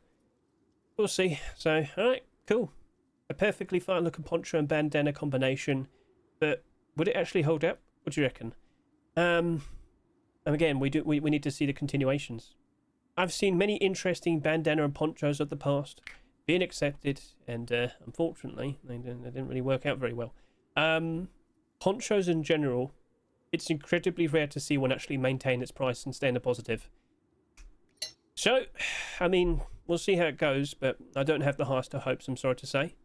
We'll see. So, alright, cool. A perfectly fine looking poncho and bandana combination. But would it actually hold up? What do you reckon? And again, we need to see the continuations. I've seen many interesting bandana and ponchos of the past being accepted, and unfortunately, they didn't really work out very well. Ponchos in general, it's incredibly rare to see one actually maintain its price and stay in the positive. So, I mean, we'll see how it goes, but I don't have the highest of hopes, I'm sorry to say.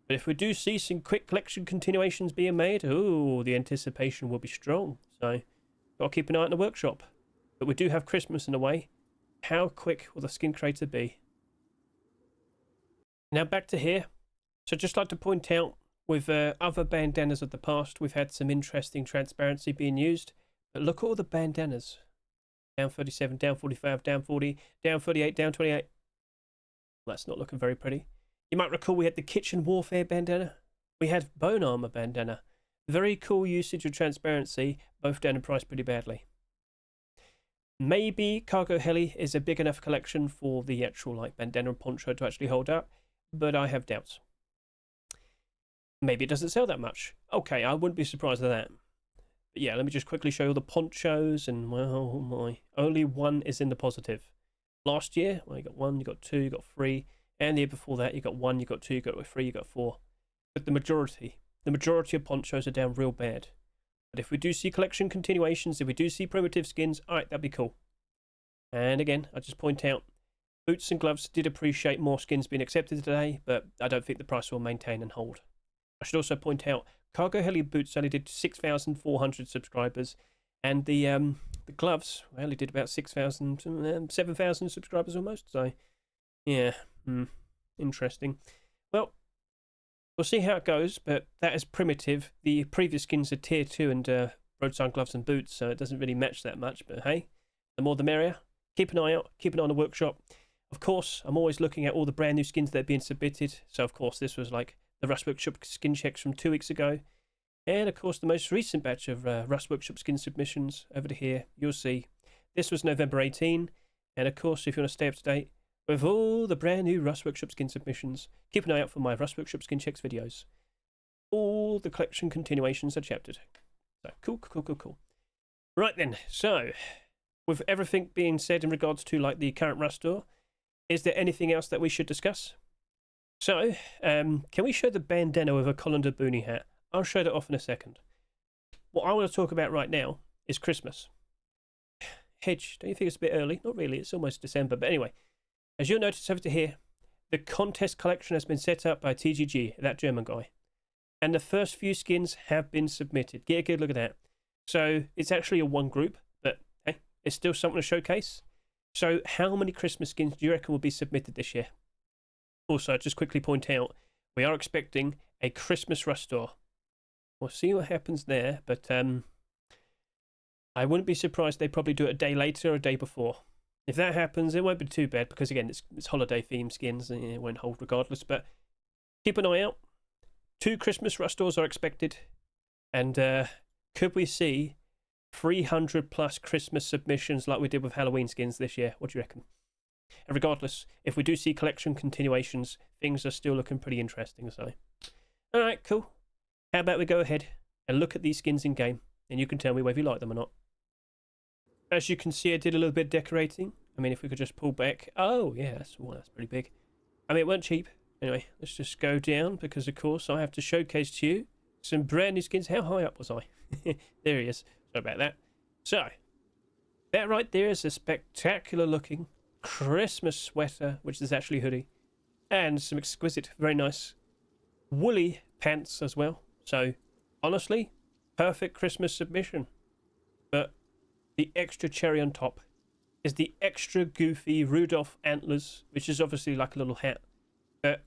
But if we do see some quick collection continuations being made, ooh, the anticipation will be strong. So, got to keep an eye on the workshop. But we do have Christmas in a way. How quick will the skin creator be? Now back to here. So just like to point out, with other bandanas of the past, we've had some interesting transparency being used. But look at all the bandanas. Down 37, down 45, down 40, down 38, down 28. Well, that's not looking very pretty. You might recall we had the kitchen warfare bandana. We had bone armor bandana. Very cool usage of transparency, both down in price pretty badly. Maybe Cargo Heli is a big enough collection for the actual like bandana and poncho to actually hold up, but I have doubts. Maybe it doesn't sell that much. Okay, I wouldn't be surprised at that. But yeah, let me just quickly show you the ponchos, and well, my, only one is in the positive. Last year, well, you got 1, you got 2, you got 3, and the year before that, you got 1, you got 2, you got 3, you got 4. But the majority of ponchos are down real bad. But if we do see collection continuations, if we do see primitive skins, alright, that'd be cool. And again, I just point out, boots and gloves did appreciate more skins being accepted today, but I don't think the price will maintain and hold. I should also point out, Cargo Heli boots only did 6,400 subscribers, and the gloves only did about 6,000, 7,000 subscribers almost. So, yeah, interesting. Well, we'll see how it goes, but that is primitive. The previous skins are tier 2 and roadside gloves and boots, so it doesn't really match that much. But hey, the more the merrier. Keep an eye out. Keep an eye on the workshop. Of course, I'm always looking at all the brand new skins that are being submitted. So, of course, this was like the Rust Workshop skin checks from 2 weeks ago. And, of course, the most recent batch of Rust Workshop skin submissions over to here. You'll see. This was November 18. And, of course, if you want to stay up to date with all the brand new Rust Workshop skin submissions, keep an eye out for my Rust Workshop skin checks videos. All the collection continuations are chaptered. So, cool. Right then, so, with everything being said in regards to, like, the current Rust store, is there anything else that we should discuss? So, can we show the bandana with a colander boonie hat? I'll show that off in a second. What I want to talk about right now is Christmas. Hedge, don't you think it's a bit early? Not really, it's almost December. But anyway, as you'll notice over to here, the contest collection has been set up by TGG, that German guy. And the first few skins have been submitted. Get a good look at that. So, it's actually a one group, but hey, it's still something to showcase. So, how many Christmas skins do you reckon will be submitted this year? Also, just quickly point out, we are expecting a Christmas Rust store. We'll see what happens there, but I wouldn't be surprised they probably do it a day later or a day before. If that happens, it won't be too bad, because again, it's holiday themed skins, and it won't hold regardless, but keep an eye out. 2 Christmas Rust stores are expected, and could we see 300 plus Christmas submissions like we did with Halloween skins this year? What do you reckon? And regardless, if we do see collection continuations, things are still looking pretty interesting. So, alright, cool. How about we go ahead and look at these skins in game, and you can tell me whether you like them or not. As you can see, I did a little bit of decorating. I mean, if we could just pull back. Oh, yeah, that's pretty big. I mean, it weren't cheap. Anyway, let's just go down, because, of course, I have to showcase to you some brand new skins. How high up was I? There he is. Sorry about that. So, that right there is a spectacular looking Christmas sweater, which is actually a hoodie, and some exquisite, very nice woolly pants as well. So, honestly, perfect Christmas submission. But the extra cherry on top is the extra goofy Rudolph antlers, which is obviously like a little hat. But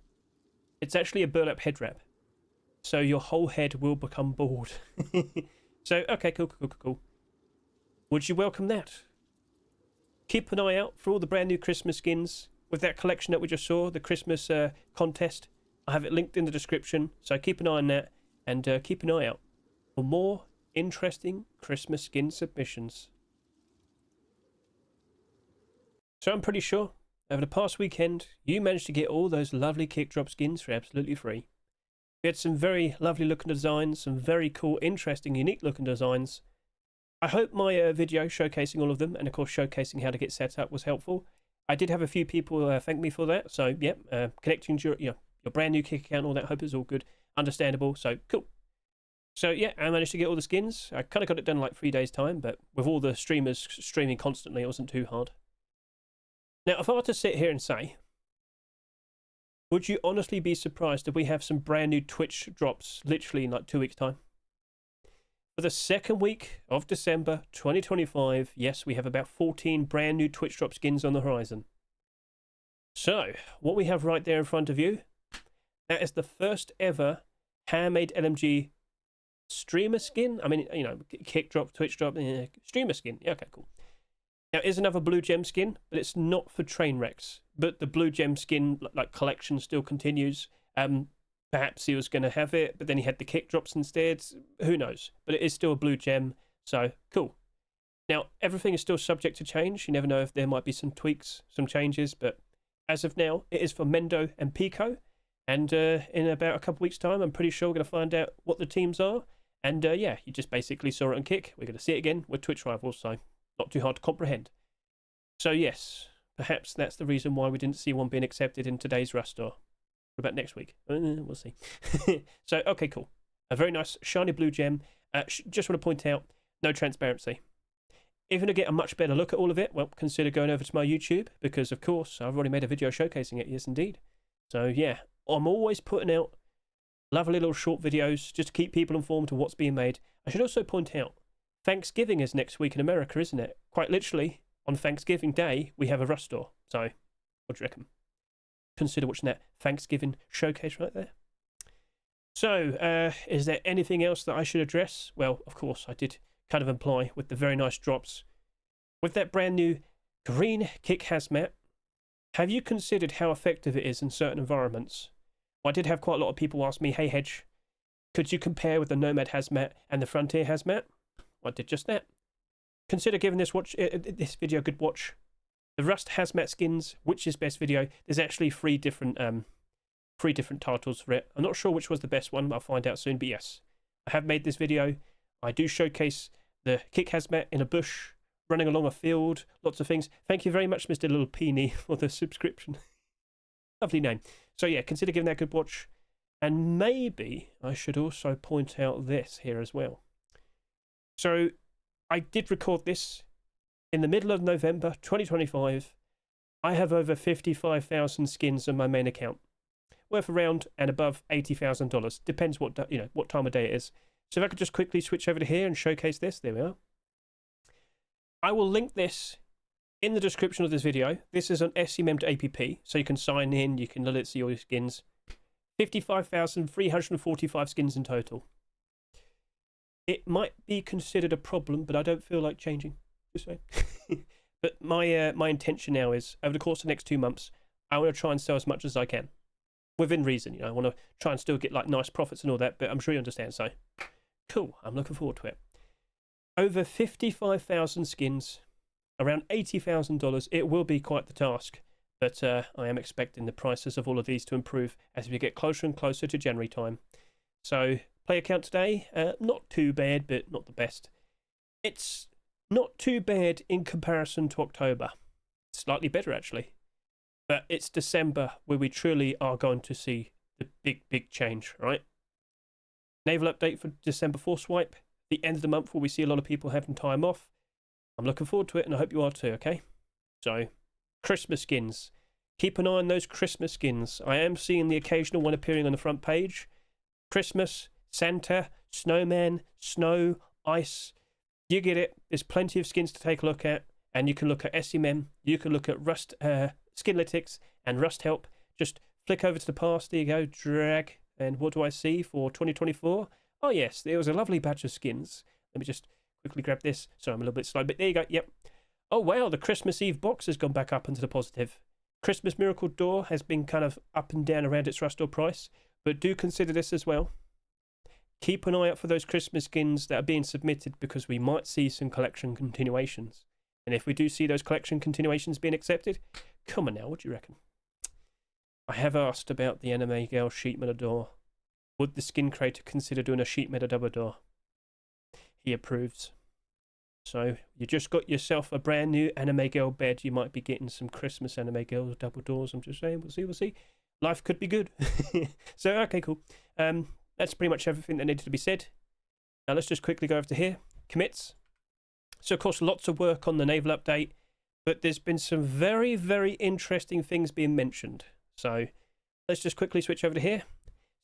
it's actually a burlap head wrap. so your whole head will become bald. So, okay, cool. Would you welcome that? Keep an eye out for all the brand new Christmas skins with that collection that we just saw, the Christmas contest. I have it linked in the description, so keep an eye on that, and keep an eye out for more interesting Christmas skin submissions. So I'm pretty sure over the past weekend you managed to get all those lovely kick drop skins for absolutely free. We had some very lovely looking designs, some very cool, interesting, unique looking designs. I hope my video showcasing all of them, and of course showcasing how to get set up, was helpful. I did have a few people thank me for that, so yeah, connecting to your brand new kick account, all that, hope is all good, understandable, so cool. So yeah, I managed to get all the skins. I kind of got it done in like 3 days time, but with all the streamers streaming constantly, it wasn't too hard. Now, if I were to sit here and say, would you honestly be surprised if we have some brand new Twitch drops literally in like 2 weeks' time? For the second week of December 2025, yes, we have about 14 brand new Twitch drop skins on the horizon. So, what we have right there in front of you, that is the first ever handmade LMG streamer skin. I mean, you know, kick drop, Twitch drop, streamer skin. Yeah, okay, cool. Now, is another blue gem skin, but it's not for train wrecks. But the blue gem skin like collection still continues. Perhaps he was going to have it, but then he had the kick drops instead. Who knows? But it is still a blue gem, so cool. Now, everything is still subject to change. You never know if there might be some tweaks, some changes, but as of now, it is for Mendo and Pico. And in about a couple weeks' time, I'm pretty sure we're going to find out what the teams are. And yeah, you just basically saw it on Kick. We're going to see it again with Twitch rivals, so not too hard to comprehend. So yes, perhaps that's the reason why we didn't see one being accepted in today's Rust Store. What about next week? We'll see. So, okay, cool. A very nice shiny blue gem. Just want to point out, no transparency. If you want to get a much better look at all of it, well, consider going over to my YouTube, because of course I've already made a video showcasing it. Yes, indeed. So yeah, I'm always putting out lovely little short videos just to keep people informed of what's being made. I should also point out, Thanksgiving is next week in America, isn't it? Quite literally, on Thanksgiving Day, we have a Rust Store. So, what do you reckon? Consider watching that Thanksgiving showcase right there. So, is there anything else that I should address? Well, of course, I did kind of imply with the very nice drops. With that brand new green kick hazmat, have you considered how effective it is in certain environments? Well, I did have quite a lot of people ask me, hey Hedge, could you compare with the Nomad hazmat and the Frontier hazmat? I did just that. Consider giving this video a good watch. The Rust hazmat skins, which is best video. There's actually three different titles for it. I'm not sure which was the best one, but I'll find out soon. But yes, I have made this video. I do showcase the kick hazmat in a bush, running along a field, lots of things. Thank you very much, Mr. Little Peony, for the subscription. Lovely name. So yeah, consider giving that a good watch. And maybe I should also point out this here as well. So I did record this in the middle of November 2025. I have over 55,000 skins on my main account, worth around and above $80,000. Depends what time of day it is. So if I could just quickly switch over to here and showcase this, there we are. I will link this in the description of this video. This is an SC member app, so you can sign in, you can let it see all your skins. 55,345 skins in total. It might be considered a problem, but I don't feel like changing. Just saying. But my intention now is, over the course of the next 2 months, I want to try and sell as much as I can. Within reason, I want to try and still get like nice profits and all that, but I'm sure you understand, so cool, I'm looking forward to it. Over 55,000 skins, around $80,000. It will be quite the task, but I am expecting the prices of all of these to improve as we get closer and closer to January time. So, player count today, not too bad, but not the best. It's not too bad in comparison to October. Slightly better, actually. But it's December where we truly are going to see the big change, right? Naval update for December 4 swipe. The end of the month where we see a lot of people having time off. I'm looking forward to it, and I hope you are too, okay? So, Christmas skins. Keep an eye on those Christmas skins. I am seeing the occasional one appearing on the front page. Christmas, Santa, Snowman, Snow, Ice. You get it. There's plenty of skins to take a look at, and you can look at SCMM, you can look at Rust Skinlytics and Rust Help. Just flick over to the past, there you go, drag, And what do I see for 2024? Oh, yes, there was a lovely batch of skins. Let me just quickly grab this. Sorry, I'm a little bit slow, but there you go. Yep. Oh, wow, the Christmas Eve box has gone back up into the positive. Christmas Miracle Door has been kind of up and down around its rust or price, but do consider this as well. Keep an eye out for those Christmas skins that are being submitted because we might see some collection continuations. And if we do see those collection continuations being accepted, come on now, what do you reckon? I have asked about the Anime Girl Sheet Metal Door. Would the skin creator consider doing a sheet metal double door? He approves. So you just got yourself a brand new Anime Girl bed. You might be getting some Christmas Anime Girl double doors. I'm just saying, we'll see. Life could be good. So, okay, cool. That's pretty much everything that needed to be said. Now let's just quickly go over to here. Commits. So, of course, lots of work on the naval update, but there's been some very, very interesting things being mentioned. So let's just quickly switch over to here.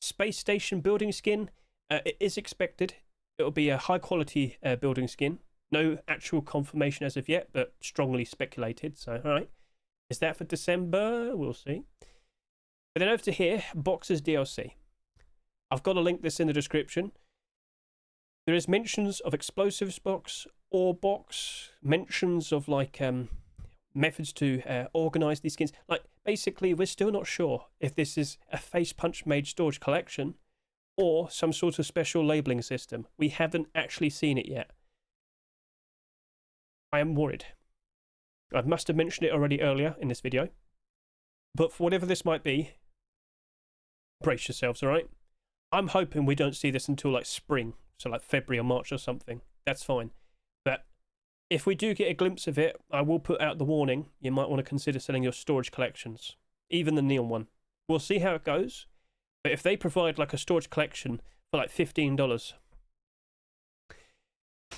Space Station building skin. It is expected. It'll be a high-quality building skin. No actual confirmation as of yet, but strongly speculated. So, all right. Is that for December? We'll see. But then over to here, Boxes DLC. I've got to link this in the description. There is mentions of explosives box, ore box, mentions of like methods to organize these skins. Like basically, we're still not sure if this is a face punch made storage collection or some sort of special labeling system. We haven't actually seen it yet. I am worried. I must have mentioned it already earlier in this video. But for whatever this might be, brace yourselves, all right? I'm hoping we don't see this until like spring, so like February or March or something. That's fine. But if we do get a glimpse of it, I will put out the warning. You might want to consider selling your storage collections, even the neon one. We'll see how it goes. But if they provide like a storage collection for like $15,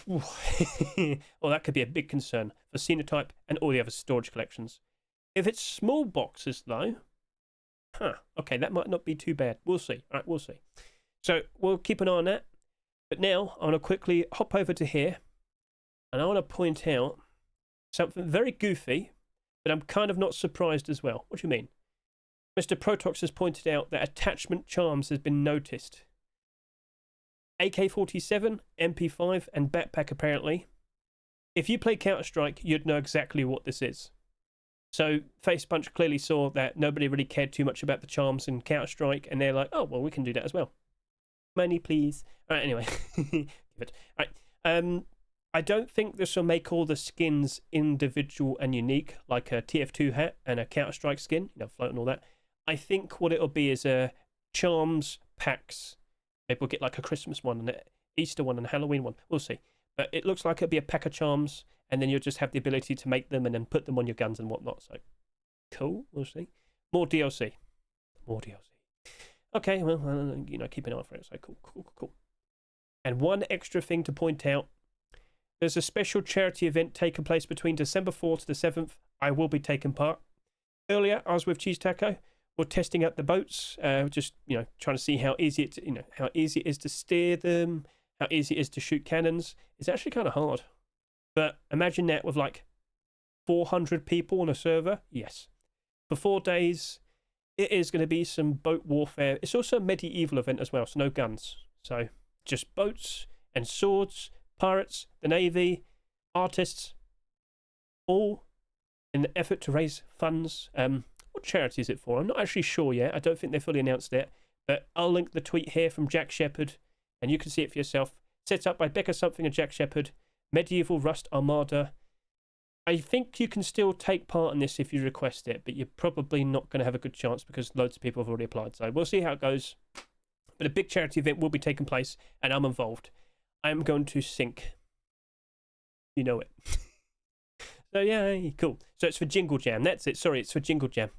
well, that could be a big concern for Sinotype and all the other storage collections. If it's small boxes though, okay, that might not be too bad. We'll see. All right, we'll see. So we'll keep an eye on that. But now I want to quickly hop over to here and I want to point out something very goofy, but I'm kind of not surprised as well. What do you mean? Mr. Protox has pointed out that attachment charms has been noticed. AK-47, MP5, and backpack apparently. If you play Counter-Strike, you'd know exactly what this is. So Face Punch clearly saw that nobody really cared too much about the charms in Counter-Strike, and they're like, oh, well, we can do that as well. Money, please. All right, anyway. Give it. All right. I don't think this will make all the skins individual and unique, like a TF2 hat and a Counter-Strike skin, you know, float and all that. I think what it'll be is charms, packs. Maybe we'll get like a Christmas one and an Easter one and a Halloween one. We'll see. But it looks like it'll be a pack of charms, and then you'll just have the ability to make them and then put them on your guns and whatnot. So, cool. We'll see. More DLC. More DLC. Okay, well, you know, keep an eye out for it. So, cool. And one extra thing to point out. There's a special charity event taking place between December 4th to the 7th. I will be taking part. Earlier, I was with Cheese Taco. We're testing out the boats, just, you know, trying to see how easy it, how easy it is to steer them, how easy it is to shoot cannons. It's actually kind of hard. But imagine that with like 400 people on a server. Yes. For 4 days, it is going to be some boat warfare. It's also a medieval event as well, so no guns. So just boats and swords, pirates, the navy, artists, all in the effort to raise funds. What charity is it for? I'm not actually sure yet. I don't think they've fully announced it. But I'll link the tweet here from Jack Shepherd, and you can see it for yourself. Set up by Becca Something and Jack Shepherd. Medieval Rust Armada. I think you can still take part in this if you request it, but you're probably not going to have a good chance because loads of people have already applied. So we'll see how it goes. But a big charity event will be taking place, and I'm involved. I'm going to sink. You know it. So, yeah, cool. So it's for Jingle Jam. That's it. Sorry, it's for Jingle Jam.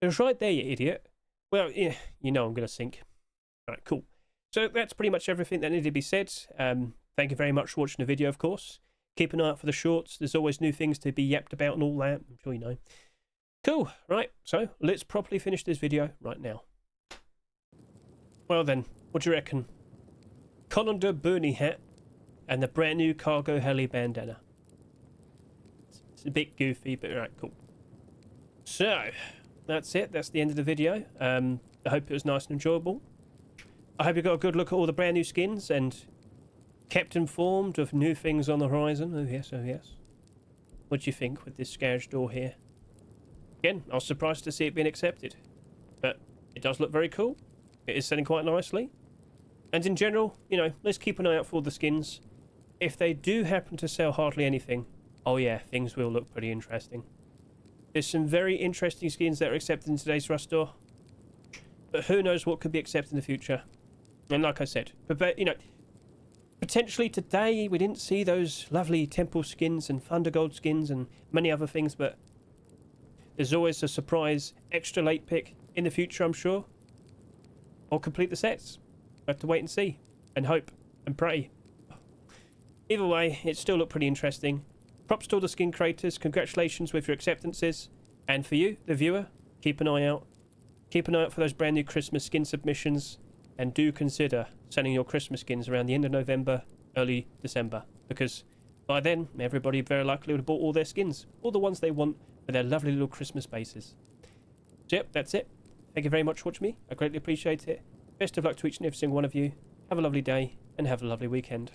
It was right there, you idiot. Well, yeah, you know I'm going to sink. All right, cool. So that's pretty much everything that needed to be said. Thank you very much for watching the video, of course. Keep an eye out for the shorts. There's always new things to be yapped about and all that. I'm sure you know. Cool. Right, so let's properly finish this video right now. Well then, what do you reckon? Colander Bernie hat and the brand new cargo heli bandana. It's a bit goofy, but alright, cool. So, that's it. That's the end of the video. I hope it was nice and enjoyable. I hope you got a good look at all the brand new skins and kept informed of new things on the horizon. Oh yes, oh yes. What do you think with this garage door here? Again, I was surprised to see it being accepted, but it does look very cool. It is selling quite nicely. And in general, you know, let's keep an eye out for all the skins. If they do happen to sell hardly anything, oh yeah, things will look pretty interesting. There's some very interesting skins that are accepted in today's Rust store, but who knows what could be accepted in the future. And like I said, you know, potentially today we didn't see those lovely temple skins and thunder gold skins and many other things, but there's always a surprise extra late pick in the future, I'm sure. Or complete the sets. We have to wait and see and hope and pray. Either way, it still looked pretty interesting. Props to all the skin creators. Congratulations with your acceptances. And for you, the viewer, keep an eye out. Keep an eye out for those brand new Christmas skin submissions. And do consider sending your Christmas skins around the end of November, early December. Because by then, everybody very likely would have bought all their skins. All the ones they want with their lovely little Christmas bases. So yep, that's it. Thank you very much for watching me. I greatly appreciate it. Best of luck to each and every single one of you. Have a lovely day and have a lovely weekend.